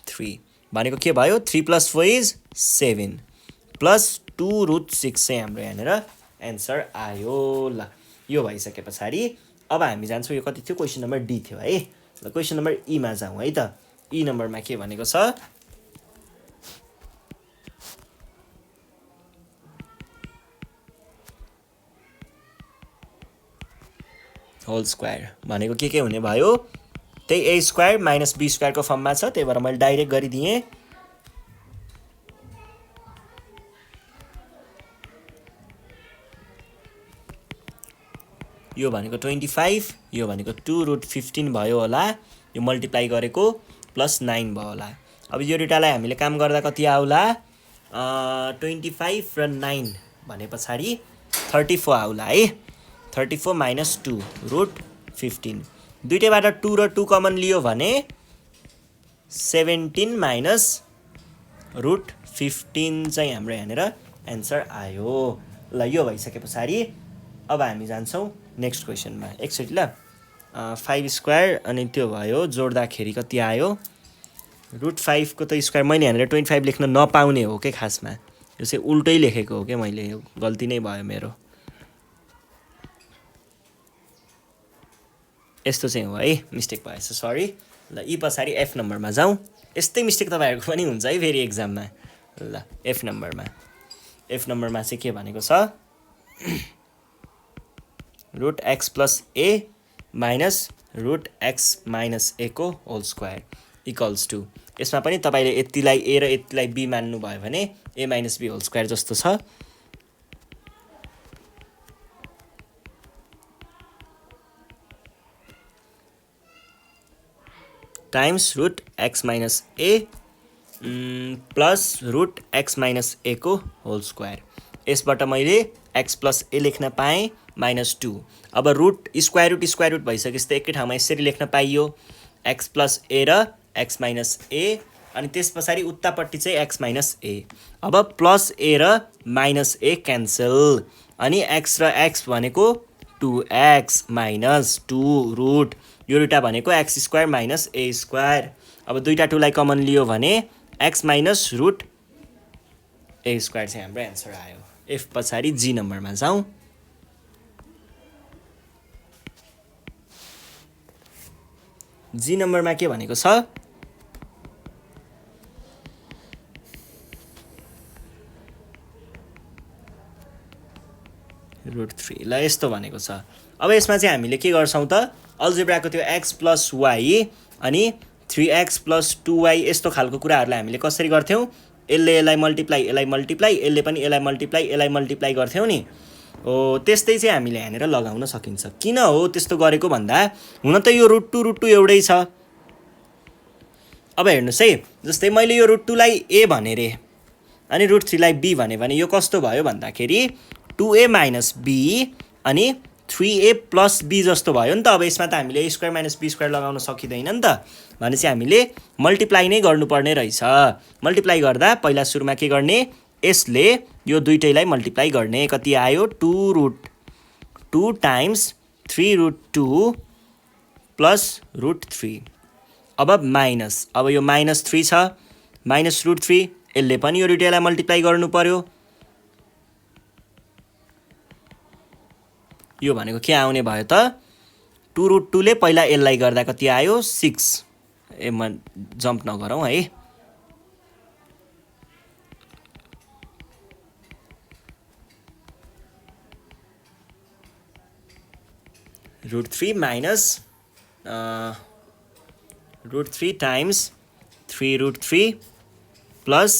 3 भनेको के भयो 3 + 4 इज 7 प्लस 2√6 चाहिँ हाम्रो यहाँनिर एन्सर आयो ल यो भइसके पछाडि अब हामी जान्छौँ यो कति थियो क्वेसन नम्बर डी थियो है ल क्वेसन नम्बर ईमा जाउँ है त ई नम्बरमा के भनेको छ होल स्क्वायर भनेको के हुने भयो त्यही ए स्क्वायर माइनस बी स्क्वायरको फर्ममा छ त्यही भएर मैले डाइरेक्ट गरिदिएँ यो भनेको 25 यो भनेको 2√15 भयो होला यो मल्टिप्लाई गरेको प्लस 9 भयो होला अब यो दुईटालाई हामीले काम गर्दा कति आउला 25 र 9 भने पछाडि 34 आउला है 34 माइनस 2 √15 दुईटैबाट 2 र 2 कमन लियो भने 17 माइनस √15 चाहिँ हाम्रो यहाँनिर एन्सर आयो ल यो भइसके पछाडि अब हामी जान्छौँ नेक्स्ट क्वेसनमा एकचोटि ल 5 स्क्वायर अनि त्यो भयो जोड्दाखेरि कति आयो √5 को त स्क्वायर मैले यहाँनिर 25 लेख्न नपाउने हो के खासमा यो चाहिँ उल्टै लेखेको हो के मैले यो गल्ती नै भयो मेरो यस्तो चाहिँ हो है मिस्टेक भएछ सरी ल यी पछाडि एफ नम्बरमा जाउँ यस्तै मिस्टेक तपाईँहरूको पनि हुन्छ है फेरि एक्जाममा ल एफ नम्बरमा चाहिँ के भनेको छ √x + a minus √x - a को होल स्क्वायर इक्वल्स टु यसमा पनि तपाईँले यतिलाई ए र यतिलाई बी मान्नु भयो भने a - b होल स्क्वायर जस्तो छ times √x - a plus root x minus A को होल स्क्वायर। यसबाट मैले एक्स प्लस ए लेख्न पाएँ -2। अब रुट स्क्वायर रुट भइसकेपछि त एकै ठाउँमा यसरी लेख्न पाइयो, एक्स प्लस ए र एक्स माइनस ए, अनि त्यस पछाडि उतापट्टि चाहिँ एक्स माइनस ए। अब प्लस ए र माइनस ए क्यान्सल, अनि एक्स र एक्स भनेको 2x माइनस 2 रुट, यो दुइटा भनेको x square minus a square. अब दुईटा 2लाई कमन लियो भने x minus root a square चाहिँ हाम्रो एन्सर आयो। एफ पछाडि जी नम्बरमा जाउँ। जी नम्बरमा के भनेको छ, √3। ल यस्तो भनेको छ। अब यसमा चाहिँ हामीले के गर्छौँ त, अल्जेब्राको त्यो x प्लस वाई अनि 3x प्लस 2y यस्तो खालको कुराहरूलाई हामीले कसरी गर्थ्यौँ, यसलाई मल्टिप्लाई यसले पनि यसलाई मल्टिप्लाई गर्थ्यौँ नि हो, त्यस्तै चाहिँ हामीले यहाँनिर लगाउन सकिन्छ। किन हो त्यस्तो गरेको भन्दा, हुन त यो √2 एउटै छ। अब हेर्नुहोस् है, जस्तै मैले यो √2लाई a भने रे अनि √3लाई b भने यो कस्तो भयो भन्दाखेरि 2a माइनस b अनि 3a प्लस b जस्तो भयो नि त। अब यसमा त हामीले a square minus b square लगाउन सकिँदैन नि त, भनेपछि हामीले मल्टिप्लाई नै गर्नुपर्ने रहेछ। मल्टिप्लाई गर्दा पहिला सुरुमा के गर्ने, यसले यो दुइटैलाई मल्टिप्लाई गर्ने, कति आयो 2√2 टाइम्स 3√2 प्लस √3। अब माइनस, अब यो -3 छ, माइनस √3, यसले पनि यो दुइटैलाई मल्टिप्लाई गर्नु पर्यो। यो भनेको के आउने भयो त, 2√2ले पहिला यसलाई गर्दा कति आयो 6। म जम्प नगरौँ है, √3 minus √3 times 3√3 plus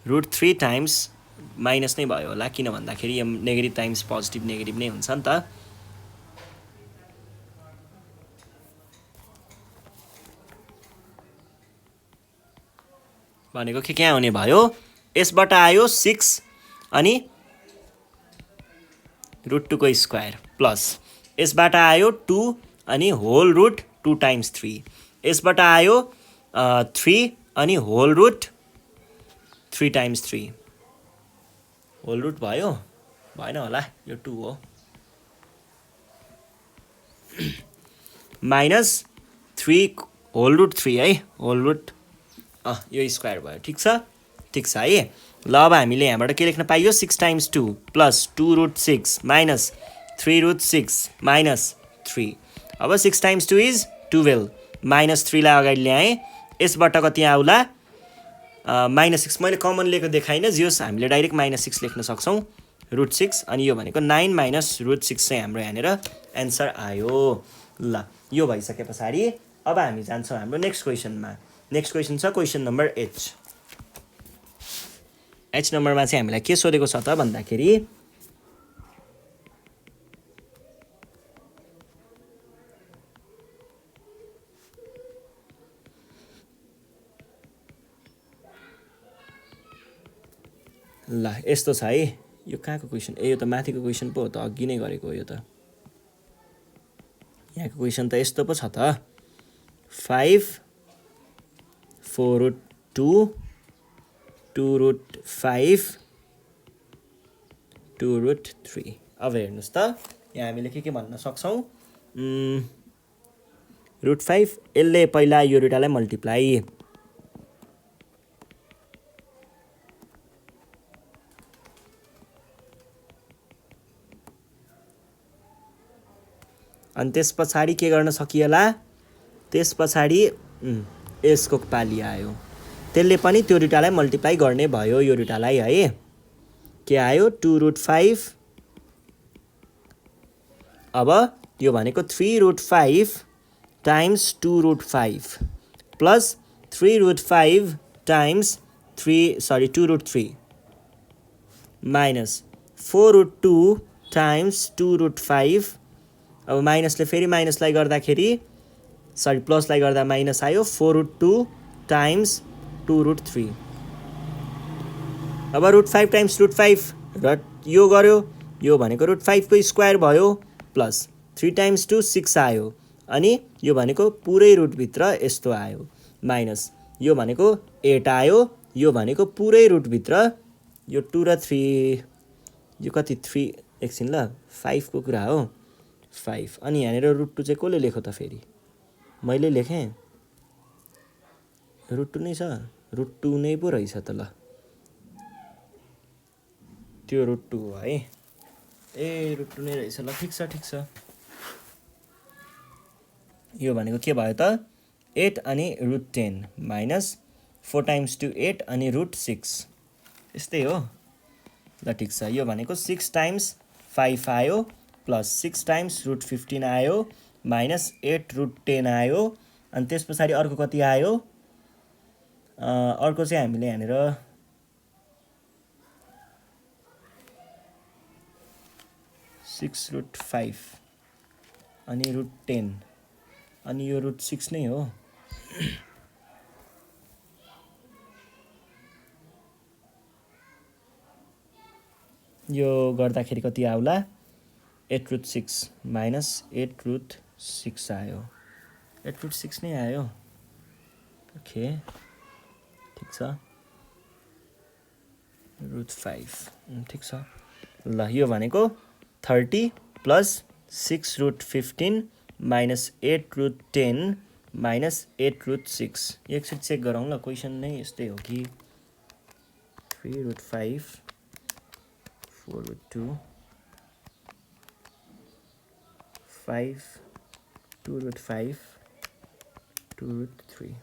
√3 times minus नै भयो होला, किन भन्दाखेरि यो नेगेटिभ टाइम्स पोजिटिभ नेगेटिभ नै हुन्छ नि त। भनेको के आउने भयो, यसबाट आयो 6 अनि √2 को स्क्वायर प्लस यसबाट आयो 2 अनि होल रुट 2 टाइम्स 3, यसबाट आयो 3 अनि whole root 3 times 3, whole root भयो, भएन होला, यो 2 हो, माइनस 3 होल रुट 3 है, होल रुट यो स्क्वायर भयो। ठिक छ है। ल अब हामीले यहाँबाट के लेख्न पाइयो, 6 टाइम्स 2 प्लस 2√6 माइनस 3√6 माइनस 3। अब 6 टाइम्स 2 इज 12, माइनस 3लाई अगाडि ल्याएँ, यसबाट कति आउला -6, मैले कमन लिएको देखाइनँ, जियोस् हामीले डाइरेक्ट -6 लेख्न सक्छौँ, √6, अनि यो भनेको 9 माइनस √6 चाहिँ हाम्रो यहाँनिर एन्सर आयो। ल यो भइसके पछाडि अब हामी जान्छौँ हाम्रो नेक्स्ट क्वेसनमा। नेक्स्ट क्वेसन छ क्वेसन नम्बर एच नम्बरमा चाहिँ हामीलाई के सोधेको छ त भन्दाखेरि, ल यस्तो छ है, यो कहाँको क्वेसन, यो त माथिको क्वेसन पो हो त, अघि नै गरेको हो यो त। यहाँको क्वेसन त यस्तो पो छ त, 5 4√2 2√5 2√3। अब हेर्नुहोस् त, यहाँ हामीले के भन्न सक्छौँ, √5 यसले पहिला यो दुइटालाई मल्टिप्लाई, अनि त्यस पछाडि के गर्न सकिएला, त्यस पछाडि यसको पाली आयो, त्यसले पनि त्यो दुइटालाई मल्टिप्लाई गर्ने भयो, यो दुइटालाई है, के आयो 2√5। अब यो भनेको 3√5 times 2√5 plus 3√5 times 2√3 minus 4√2 times 2√5। अब माइनसले फेरि माइनसलाई गर्दाखेरि प्लसलाई गर्दा माइनस आयो, 4√2 टाइम्स 2√3। अब √5 टाइम्स √5 र यो गर्यो, यो भनेको √5 को स्क्वायर भयो प्लस 3 टाइम्स 2 6 आयो, अनि यो भनेको पुरै रुटभित्र यस्तो आयो, माइनस यो भनेको 8 आयो, यो भनेको पुरै रुटभित्र यो 2 र 3 यो कति 3 एकछिन ल 5 को कुरा हो 5, अनि यहाँनिर √2 चाहिँ कसले लेख्यो त फेरि मैले लेखेँ, √2 नै छ, √2 नै पो रहेछ त ल, त्यो √2 हो है, ए √2 नै रहेछ ल, ठिक छ ठिक छ। यो भनेको के भयो त 8 अनि √10 माइनस 4 टाइम्स 2 8 अनि √6 यस्तै हो ल, ठिक छ। यो भनेको 6 टाइम्स 5 आयो प्लस 6 टाइम्स √15 आयो माइनस 8 √10 आयो, अनि त्यस पछाडि अर्को कति आयो, अर्को चाहिँ हामीले यहाँनिर 6√5 अनि √10 अनि यो √6 नै हो। यो गर्दाखेरि कति आउला 8√6 माइनस 8√6 आयो, 8√6 नै आयो, ओके ठिक छ, √5 ठिक छ ल। यो भनेको 30 प्लस 6√15 माइनस 8√10 माइनस 8√6, एकचोटि चेक गरौँ ल, क्वेसन नै यस्तै हो कि 3√5 4√2 5 2√5 2√3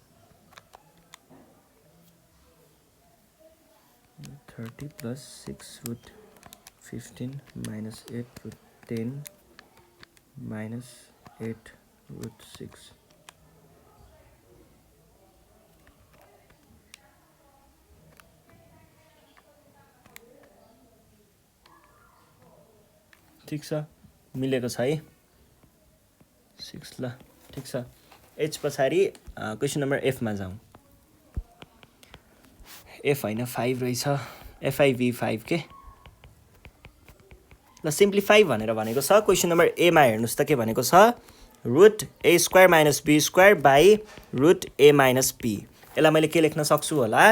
30 plus 6√15 minus 8√10 minus 8√6 ठिक छ, मिलेको छ है 6 ल, ठिक छ। एच पछाडि क्वेसन नम्बर एफमा जाउँ, एफ होइन 5 रहेछ, FIV5 के ल, सिम्प्लिफाई भनेर भनेको छ। क्वेसन नम्बर एमा हेर्नुहोस् त के भनेको छ, √a² minus b² by √a minus p। यसलाई मैले के लेख्न सक्छु होला,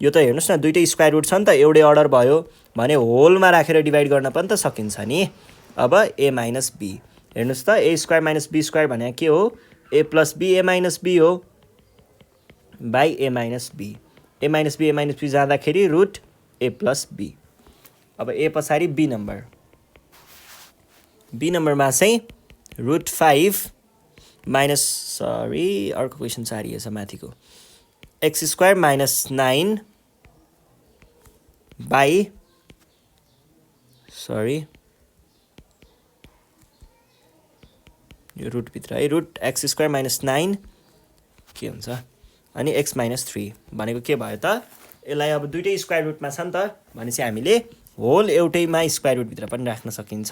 यो त हेर्नुहोस् न दुइटै स्क्वायर रुट छ नि त, एउटै अर्डर भयो भने होलमा राखेर डिभाइड गर्न पनि त सकिन्छ नि। अब a माइनस b हेर्नुहोस् त, a² माइनस b² भने के हो, a plus b a minus b हो by a minus b, a minus b जाँदाखेरि √a प्लस b। अब ए पछाडि बी नम्बरमा चाहिँ √5 माइनस अर्को क्वेसन सारिएछ माथिको, x² माइनस 9 बाई यो रुटभित्र है, √x² माइनस 9 के हुन्छ, अनि x माइनस 3 भनेको के भयो त, यसलाई अब दुइटै स्क्वायर रुटमा छ नि त भनेपछि हामीले होल एउटैमा स्क्वायर रुटभित्र पनि राख्न सकिन्छ,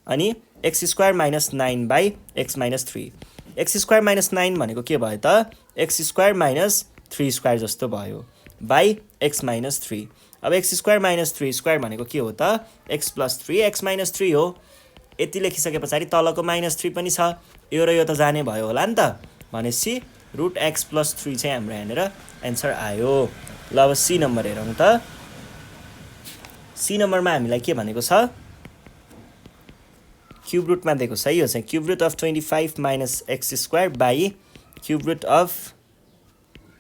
अनि x² minus 9 by x minus 3, x² minus 9 भनेको के भयो त, x² माइनस 3² जस्तो भयो बाई x माइनस 3। अब x² माइनस 3² भनेको के हो त, x प्लस 3 x माइनस 3 हो। यति लेखिसके पछाडि तलको माइनस 3 पनि छ, यो र यो त जाने भयो होला नि त, भनेपछि √x प्लस 3 चाहिँ हाम्रो यहाँनिर एन्सर आयो ल। अब सी नम्बर हेरौँ त, सी नम्बरमा हामीलाई के भनेको छ, क्युब रुटमा दिएको छ, यो चाहिँ cube root of 25 minus x² by cube root of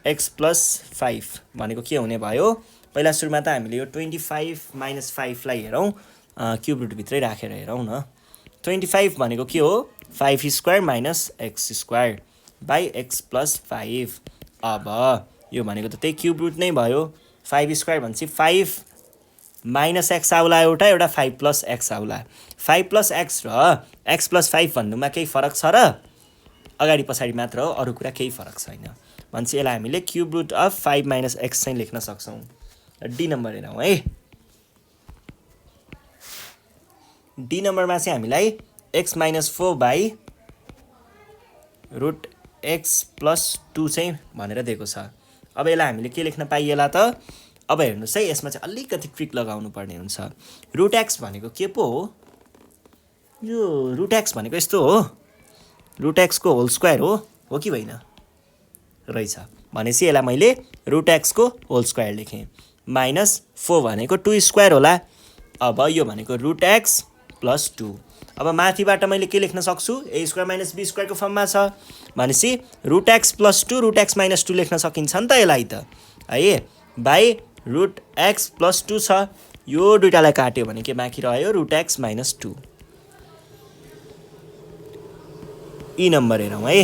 x plus 5 भनेको के हुने भयो। पहिला सुरुमा त हामीले यो 25 माइनस 5 लाई हेरौँ, क्युब रुटभित्रै राखेर हेरौँ न। 25 भनेको के हो, 5² minus x² by x plus 5। अब यो भनेको त त्यही क्युब रुट नै भयो, 5² भनेपछि 5 माइनस x आउला एउटा, एउटा 5 प्लस x आउला। 5 प्लस x र x प्लस 5 भन्नुमा केही फरक छ र, अगाडि पछाडि मात्र हो, अरू कुरा केही फरक छैन। भनेपछि यसलाई हामीले cube root of 5 minus x चाहिँ लेख्न सक्छौँ। डी नम्बर हेरौँ है, डी नम्बरमा चाहिँ हामीलाई x minus 4 by √x plus 2 चाहिँ भनेर दिएको छ। अब यसलाई हामीले के लेख्न पाइएला त अब हेर्नुहोस् है यसमा चाहिँ अलिकति ट्रिक लगाउनु पर्ने हुन्छ रुट एक्स भनेको के पो हो यो रुट एक्स भनेको यस्तो हो रुट एक्सको होल स्क्वायर हो कि होइन रहेछ भनेपछि यसलाई मैले रुट एक्सको होल स्क्वायर लेखेँ -4 भनेको 2 स्क्वायर होला अब यो भनेको रुट एक्स प्लस 2 अब माथिबाट मैले के लेख्न सक्छु a स्क्वायर माइनस b स्क्वायरको फर्ममा छ भनेपछि root x plus 2 root x minus 2 लेख्न सकिन्छ नि त यसलाई त है बाई रुट एक्स प्लस 2 छ यो दुइटालाई काट्यो भने के बाँकी रह्यो रुट एक्स माइनस 2 ई नम्बर हेरौँ है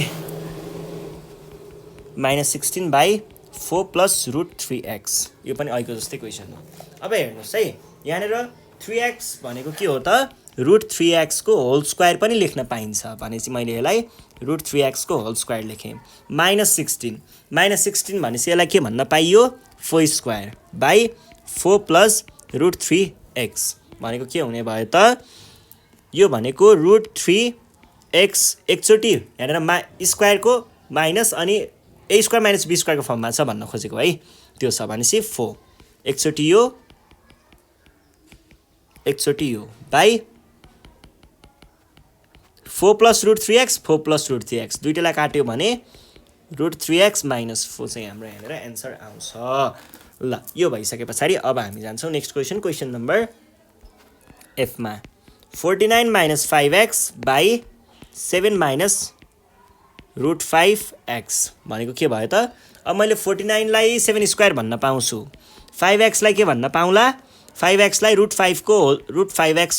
-16 बाई 4 प्लस रुट 3x यो पनि अहिलेको जस्तै क्वेसन हो अब हेर्नुहोस् है यहाँनिर 3x भनेको के हो त रुट 3x को होल स्क्वायर पनि लेख्न पाइन्छ भनेपछि मैले यसलाई रुट 3x को होल स्क्वायर लेखेँ -16 भनेपछि यसलाई के भन्न पाइयो 4 square by 4 plus root 3x भनेको के हुने भयो त यो भनेको रुट 3x एकचोटि यहाँनिर स्क्वायरको माइनस अनि a स्क्वायर माइनस b स्क्वायरको फर्ममा छ भन्न खोजेको है त्यो छ भनेपछि 4 एकचोटि यो by 4 plus root 3x 4 plus root 3x दुइटालाई काट्यो भने रुट 3x माइनस 4 चाहिँ हाम्रो यहाँनिर एन्सर आउँछ ल यो भइसके पछाडि अब हामी जान्छौँ नेक्स्ट क्वेसन नम्बर एफमा 49 minus 5x by 7 minus root 5x भनेको के भयो त अब मैले 49 लाई 7 स्क्वायर भन्न पाउँछु 5x लाई के भन्न पाउँला 5x लाई रुट 5x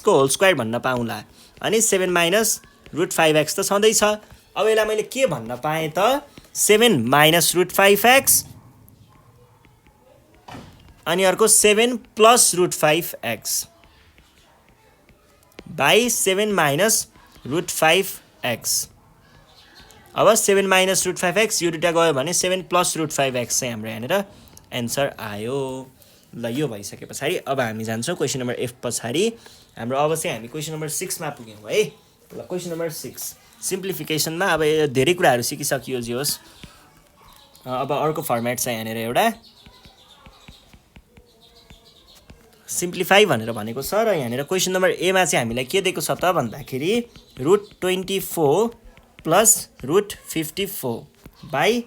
को होल स्क्वायर भन्न पाउँला अनि 7 माइनस रुट 5x त छँदैछ अब यसलाई मैले के भन्न पाएँ त 7 माइनस रुट 5x अनि अर्को 7 plus root 5x by 7 minus root 5x अब 7 माइनस रुट 5x यो दुइटा गयो भने 7 प्लस रुट 5x चाहिँ हाम्रो यहाँनिर एन्सर आयो ल यो भइसके पछाडि अब हामी जान्छौँ क्वेसन नम्बर एफ पछाडि हाम्रो अब चाहिँ हामी क्वेसन नम्बर 6मा पुग्यौँ है ल क्वेसन नम्बर 6 सिम्प्लिफिकेसनमा अब धेरै कुराहरू सिकिसकियो जे होस् अब अर्को फर्मेट छ यहाँनिर एउटा सिम्प्लिफाई भनेर भनेको छ र यहाँनिर क्वेसन नम्बर एमा चाहिँ हामीलाई के दिएको छ त भन्दाखेरि root 24 plus root 54 by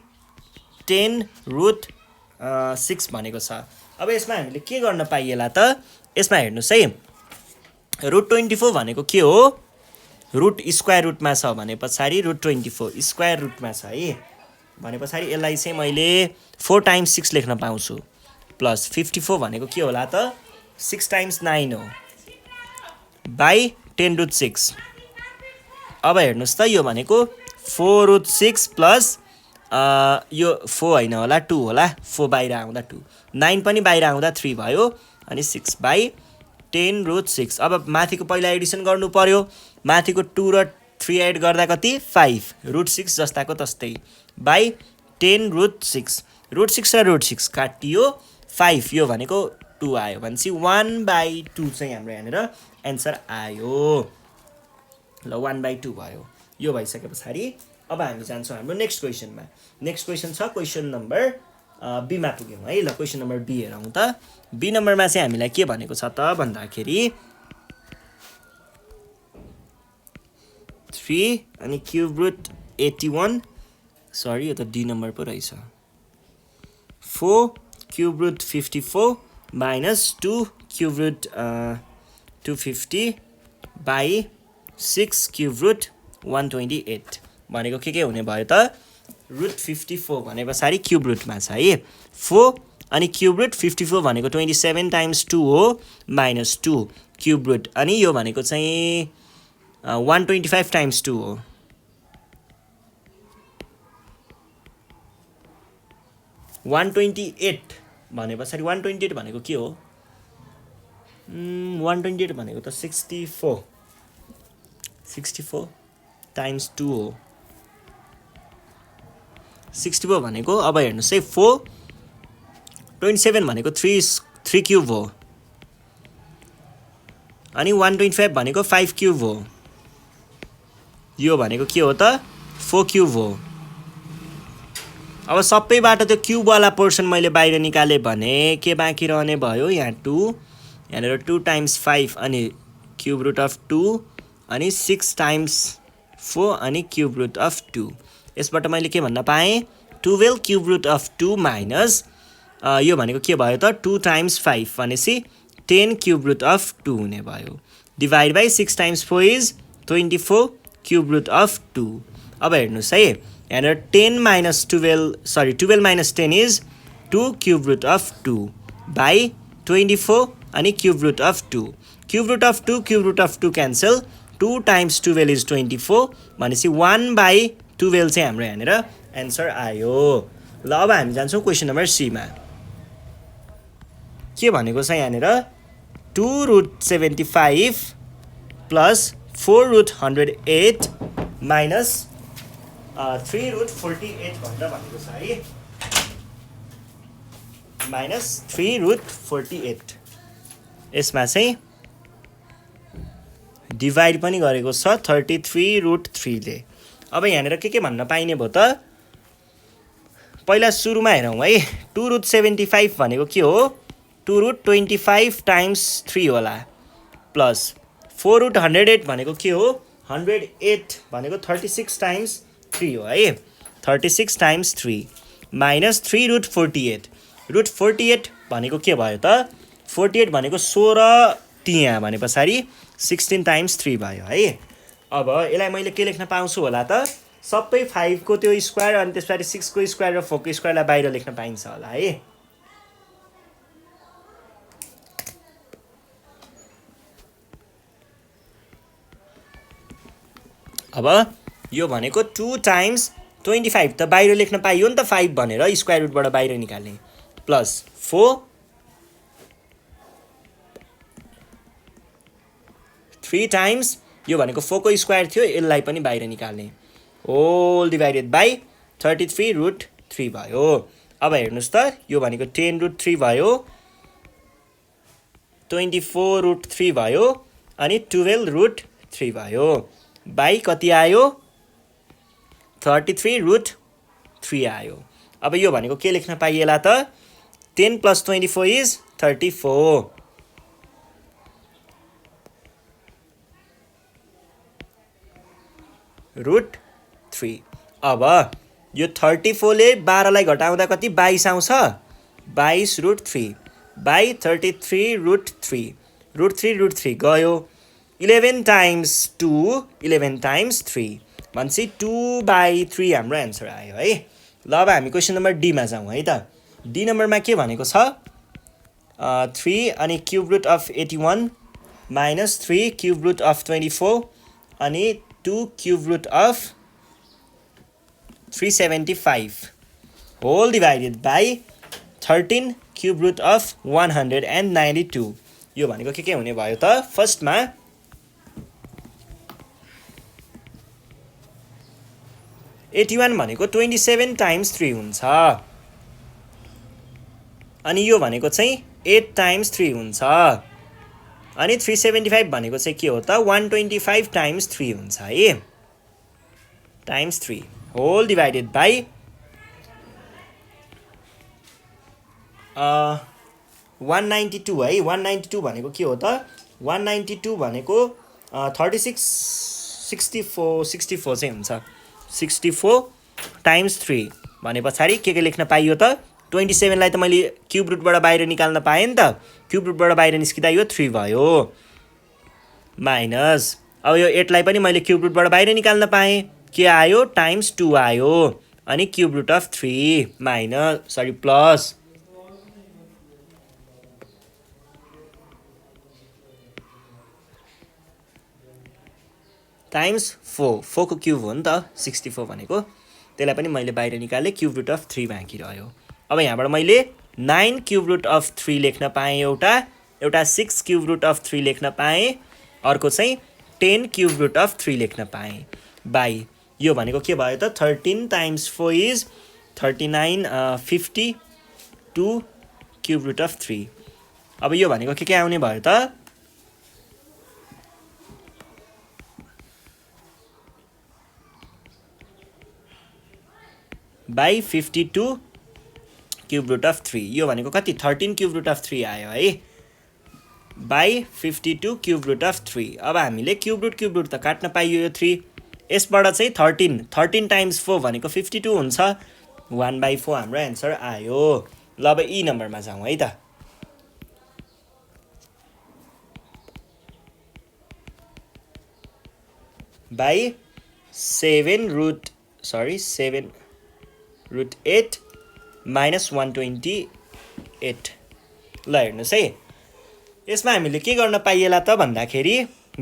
10 root 6 भनेको छ अब यसमा हामीले के गर्न पाइएला त यसमा हेर्नुहोस् है रुट 24 भनेको के हो रुट स्क्वायर रुटमा छ भने पछाडि रुट 24 स्क्वायर रुटमा छ है भने पछाडि यसलाई चाहिँ मैले 4 टाइम्स 6 लेख्न पाउँछु प्लस 54 भनेको के होला त 6 टाइम्स 9 हो बाई 10 रुट 6 अब हेर्नुहोस् त यो भनेको 4 रुट 6 प्लस यो 4 होइन होला 2 होला 4 बाहिर आउँदा 2 9 पनि बाहिर आउँदा 3 भयो अनि 6 बाई 10 रुट 6 अब माथिको पहिला एडिसन गर्नु पर्यो माथिको 2 र 3 एड गर्दा कति 5 रुट 6 जस्ताको तस्तै बाई 10 रुट 6 र रुट 6 काटियो 5 यो भनेको 2 आयो भनेपछि 1/2 चाहिँ हाम्रो यहाँनिर एन्सर आयो ल 1/2 भयो यो भइसके पछाडि अब हामी जान्छौँ हाम्रो नेक्स्ट क्वेसनमा नेक्स्ट क्वेसन छ क्वेसन नम्बर बीमा पुग्यौँ है ल क्वेसन नम्बर बी हेरौँ त बी नम्बरमा चाहिँ हामीलाई के भनेको छ त भन्दाखेरि 3 अनि क्युब रुट 81 सरी यो त डी नम्बर पो रहेछ 4 cube root 54 minus 2 cube root 250 by 6 cube root 128 भनेको के हुने भयो त रुट 54 भने पछाडि क्युब रुटमा छ है 4 अनि क्युब रुट 54 भनेको 27 टाइम्स 2 हो माइनस 2 क्युब रुट अनि यो भनेको चाहिँ 125 टाइम्स 2 हो वान 128 भने पछाडि 128 भनेको के हो 128 भनेको त 64 टाइम्स 2 हो 64 भनेको अब हेर्नुहोस् है 4 27 भनेको 3 क्युब हो अनि 125 भनेको 5 क्युब हो यो भनेको के हो त 4 क्युब हो अब सबैबाट त्यो क्युबवाला पोर्सन मैले बाहिर निकालेँ भने के बाँकी रहने भयो यहाँ 2 यहाँनिर 2 टाइम्स 5 अनि क्युब रुट अफ 2 अनि 6 टाइम्स 4 अनि क्युब रुट अफ 2 यसबाट मैले के भन्न पाएँ 12 क्युब रुट अफ 2 माइनस यो भनेको के भयो त 2 टाइम्स 5 भनेपछि 10 क्युब रुट अफ 2 हुने भयो divide by 6 times 4 is 24 cube root of 2 अब हेर्नुहोस् है यहाँनिर 10 minus 12 minus 10 is 2 cube root of 2 by 24 अनि cube root of 2 cube root of 2 cube root of 2 cancel 2 times 12 is 24 भनेपछि 1 बाई 12 चाहिँ हाम्रो यहाँनिर एन्सर आयो ल अब हामी जान्छौँ क्वेसन नम्बर सीमा के भनेको छ यहाँनिर 2 root 75 plus 4 root 108 minus 3 root 48 भनेर भनेको छ है माइनस 3 रुट 48 यसमा चाहिँ डिभाइड पनि गरेको छ 33 रुट 3 ले अब यहाँनिर के भन्न पाइने भयो त पहिला सुरुमा हेरौँ है 2 रुट 75 भनेको के हो 2 रुट 25 टाइम्स 3 होला प्लस 4 रुट 108 भनेको के हो 108 भनेको 36 टाइम्स 3 हो है 36 टाइम्स 3 माइनस 3 रुट 48 भनेको के भयो त 48 भनेको 16 त्यहाँ भने पछाडि 16 टाइम्स 3 भयो है अब यसलाई मैले के लेख्न पाउँछु होला त सबै 5 को त्यो स्क्वायर अनि त्यसपछि 6 को स्क्वायर र 4 को स्क्वायरलाई बाहिर लेख्न पाइन्छ होला है अब यो भनेको 2 टाइम्स 25 त बाहिर लेख्न पाइयो नि त 5 भनेर स्क्वायर रुटबाट बाहिर निकाल्ने प्लस 4 3 टाइम्स यो भनेको 4 को स्क्वायर थियो यसलाई पनि बाहिर निकाल्ने होल डिभाइडेड बाई 33 रुट 3 भयो अब हेर्नुहोस् त यो भनेको 10 रुट 3 भयो 24 रुट 3 भयो अनि 12 रुट 3 भयो बाई कति आयो 33 रुट 3 आयो अब यो भनेको के लेख्न पाइएला त 10 प्लस 24 इज 34 रुट 3 अब यो 34 ले 12 लाई घटाउँदा कति 22 आउँछ 22 रुट 3 बाई 33 रुट 3 रुट 3 गयो 11 टाइम्स 2 11 टाइम्स 3 भनेपछि 2/3 हाम्रो एन्सर आयो है ल अब हामी क्वेसन नम्बर डीमा जाउँ है त डी नम्बरमा के भनेको छ 3 अनि cube root of 81 minus 3 cube root of 24 अनि 2 cube root of 375 whole divided by 13 cube root of 192 यो भनेको के हुने भयो त फर्स्टमा 81 भनेको 27 टाइम्स 3 हुन्छ अनि यो भनेको चाहिँ 8 टाइम्स 3 हुन्छ अनि 375 भनेको चाहिँ के हो त 125 टाइम्स 3 हुन्छ है टाइम्स 3 होल डिभाइडेड बाई 192 है 192 भनेको के हो त 192 भनेको 36 64 चाहिँ हुन्छ 64 टाइम्स 3 भने पछाडि के लेख्न पाइयो त 27 लाई त मैले क्युब रुटबाट बाहिर निकाल्न पाएँ नि त क्युब रुटबाट बाहिर निस्किँदा यो 3 भयो माइनस अब यो 8 लाई पनि मैले क्युब रुटबाट बाहिर निकाल्न पाएँ के आयो टाइम्स 2 आयो अनि cube root of 3 minus plus times 4 को क्युब हो नि त 64 भनेको त्यसलाई पनि मैले बाहिर निकालेँ क्युब रुट अफ 3 बाँकी रह्यो अब यहाँबाट मैले 9 क्युब रुट अफ 3 लेख्न पाएँ एउटा 6 क्युब रुट अफ 3 लेख्न पाएँ अर्को चाहिँ 10 क्युब रुट अफ 3 लेख्न पाएँ बाई यो भनेको के भयो त 13 times 4 is 39 52 cube root of 3 अब यो भनेको के आउने भयो त बाई 52 क्युब रुट अफ 3 यो भनेको कति 13 क्युब रुट अफ 3 आयो है बाई 52 क्युब रुट अफ 3 अब हामीले क्युब रुट त काट्न पाइयो यो 3 यसबाट चाहिँ 13 टाइम्स 4 भनेको 52 हुन्छ 1/4 हाम्रो एन्सर आयो ल अब ई नम्बरमा जाउँ है त बाई 7 रुट 8 माइनस 128 ल हेर्नुहोस् है यसमा हामीले के गर्न पाइएला त भन्दाखेरि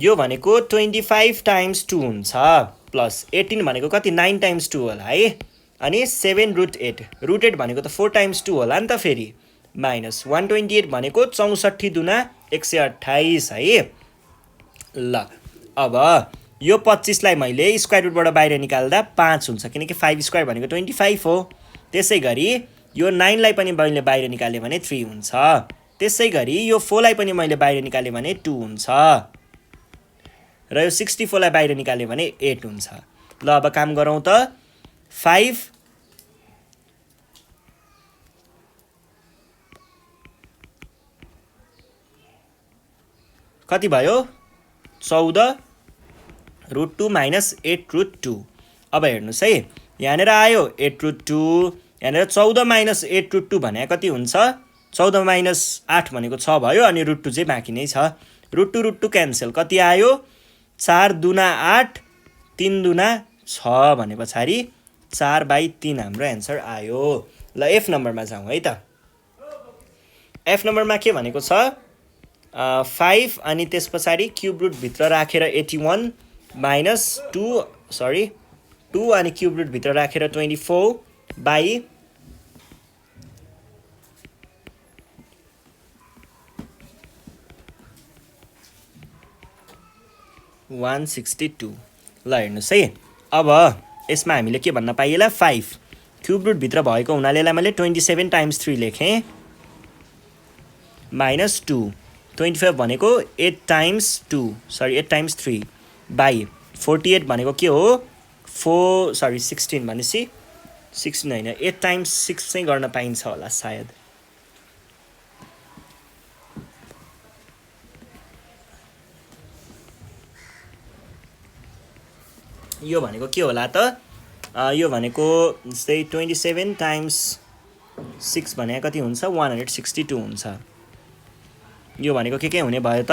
यो भनेको 25 टाइम्स 2 हुन्छ प्लस 18 भनेको कति 9 टाइम्स 2 होला है अनि 7 रुट 8 भनेको त 4 टाइम्स 2 होला नि त फेरि माइनस 128 भनेको 64 दुना 128 है ल अब यो 25 लाई मैले स्क्वायर रुटबाट बाहिर निकाल्दा 5 हुन्छ किनकि 5 स्क्वायर भनेको 25 हो त्यसै गरी यो 9 लाई पनि मैले बाहिर निकाले भने 3 हुन्छ त्यसै गरी यो 4 लाई पनि मैले बाहिर निकाले भने 2 हुन्छ र यो 64 लाई बाहिर निकाले भने 8 हुन्छ ल अब काम गरौँ त 5 कति भयो 14 रुट 2 माइनस 8 रुट 2 अब हेर्नुहोस् है यहाँनिर आयो 8 रुट 2 यहाँनिर 14 माइनस 8 रुट 2 भने कति हुन्छ 14 माइनस 8 भनेको 6 भयो अनि रुट 2 चाहिँ बाँकी नै छ रुट 2 क्यान्सल कति आयो 4 दुना 8 3 दुना 6 भने पछाडि 4/3 हाम्रो एन्सर आयो ल एफ नम्बरमा जाउँ है त एफ नम्बरमा के भनेको छ 5 अनि त्यस पछाडि क्युब रुट भित्र राखेर 81 माइनस 2 अनि क्युब रुट भित्र राखेर 24 बाई 162 ल हेर्नुहोस् है अब यसमा हामीले के भन्न पाइएला 5 क्युब रुट भित्र भएको हुनाले यसलाई मैले 27 टाइम्स 3 लेखेँ माइनस 2 25 भनेको 8 टाइम्स 3 बाई 48 भनेको के हो 16 भनेपछि 16 होइन 8 टाइम्स 6 चाहिँ गर्न पाइन्छ होला सायद यो भनेको के होला त यो भनेको जस्तै 27 टाइम्स 6 भने कति हुन्छ 162 हुन्छ यो भनेको के हुने भयो त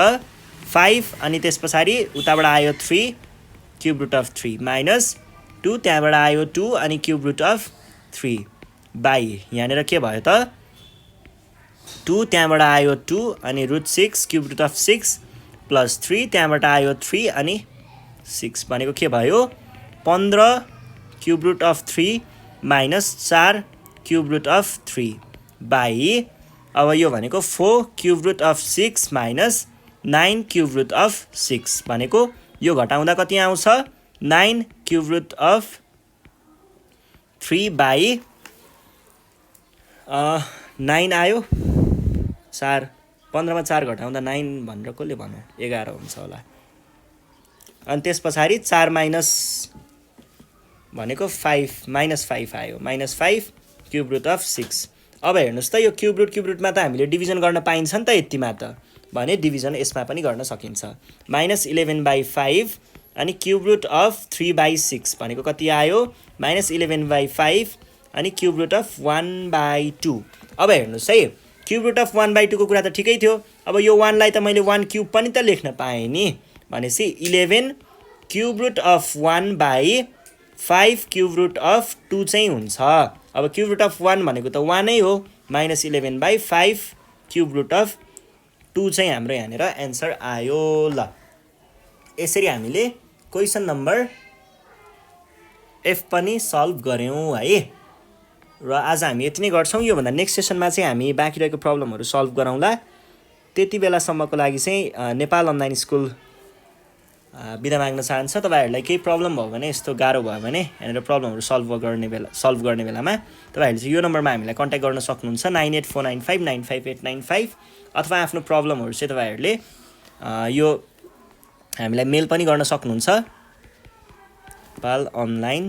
5 अनि त्यस पछाडि उताबाट आयो 3 क्युब रुट अफ 3 माइनस 2 त्यहाँबाट आयो 2 अनि क्युब रुट अफ 3 बाई यहाँनिर के भयो त 2 त्यहाँबाट आयो 2 अनि root 6 cube root of 6 plus 3 त्यहाँबाट आयो 3 अनि 6 भनेको के भयो 15 cube root of 3 minus 4 cube root of 3 by अब यो भनेको 4 cube root of 6 minus 9 cube root of 6 भनेको यो घटाउँदा कति आउँछ 9 क्युब रुट अफ 3 बाई 9 आयो 4 15 मा 4 घटाउँदा 9 भनेर कसले भन्यो 11 हुन्छ होला अनि त्यस पछाडि 4 माइनस भनेको 5 माइनस 5 आयो माइनस 5 क्युब रुट अफ 6 अब हेर्नुहोस् त यो क्युब रुटमा त हामीले डिभिजन गर्न पाइन्छ नि त यतिमा त भने डिभिजन यसमा पनि गर्न सकिन्छ माइनस 11/5 अनि क्युब रुट अफ 3/6 भनेको कति आयो माइनस 11/5 अनि क्युब रुट अफ 1/2 अब हेर्नुहोस् है क्युब रुट अफ 1/2 को कुरा त ठिकै थियो अब यो 1 लाई त मैले 1 क्युब पनि त लेख्न पाएँ नि भनेपछि 11 cube root of 1/5 cube root of 2 चाहिँ हुन्छ अब क्युब रुट अफ 1 भनेको त 1 नै हो माइनस 11/5 क्युब रुट अफ 2 चाहिँ हाम्रो यहाँनिर एन्सर आयो ल यसरी हामीले क्वेसन नम्बर एफ पनि सल्भ गऱ्यौँ है र आज हामी यति नै गर्छौँ योभन्दा नेक्स्ट सेसनमा चाहिँ हामी बाँकी रहेको प्रब्लमहरू सल्भ गरौँला त्यति बेलासम्मको लागि चाहिँ नेपाल अनलाइन स्कुल बिदा माग्न चाहन्छ तपाईहरुलाई केही प्रब्लम भयो भने यस्तो गाह्रो भयो भने यहाँनिर प्रब्लमहरू सल्भ गर्ने बेलामा तपाईहरुले चाहिँ यो नम्बरमा हामीलाई कन्ट्याक्ट गर्न सक्नुहुन्छ 9849595895 अथवा आफ्नो प्रब्लमहरू चाहिँ तपाईहरुले यो हामीलाई मेल पनि गर्न सक्नुहुन्छ नेपाल अनलाइन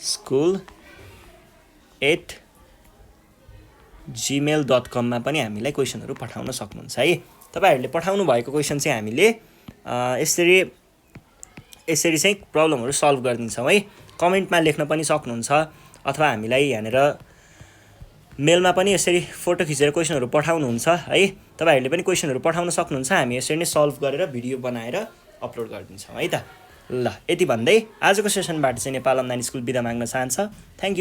school@gmail.com मा पनि हामीलाई क्वेसनहरू पठाउन सक्नुहुन्छ है। तपाईहरूले पठाउनु भएको क्वेसन चाहिँ हामीले यसरी चाहिँ प्रब्लमहरू सल्भ गरिदिन्छौँ है। कमेन्टमा लेख्न पनि सक्नुहुन्छ अथवा हामीलाई यहाँनिर मेलमा पनि यसरी फोटो खिचेर क्वेसनहरू पठाउनुहुन्छ है। तपाईहरूले पनि क्वेसनहरू पठाउन सक्नुहुन्छ, हामी यसरी नै सल्भ गरेर भिडियो बनाएर अपलोड गरिदिन्छौँ है त। ल यति भन्दै आजको सेसनबाट चाहिँ नेपाल अनलाइन स्कुल बिदा माग्न चाहन्छ। Thank you.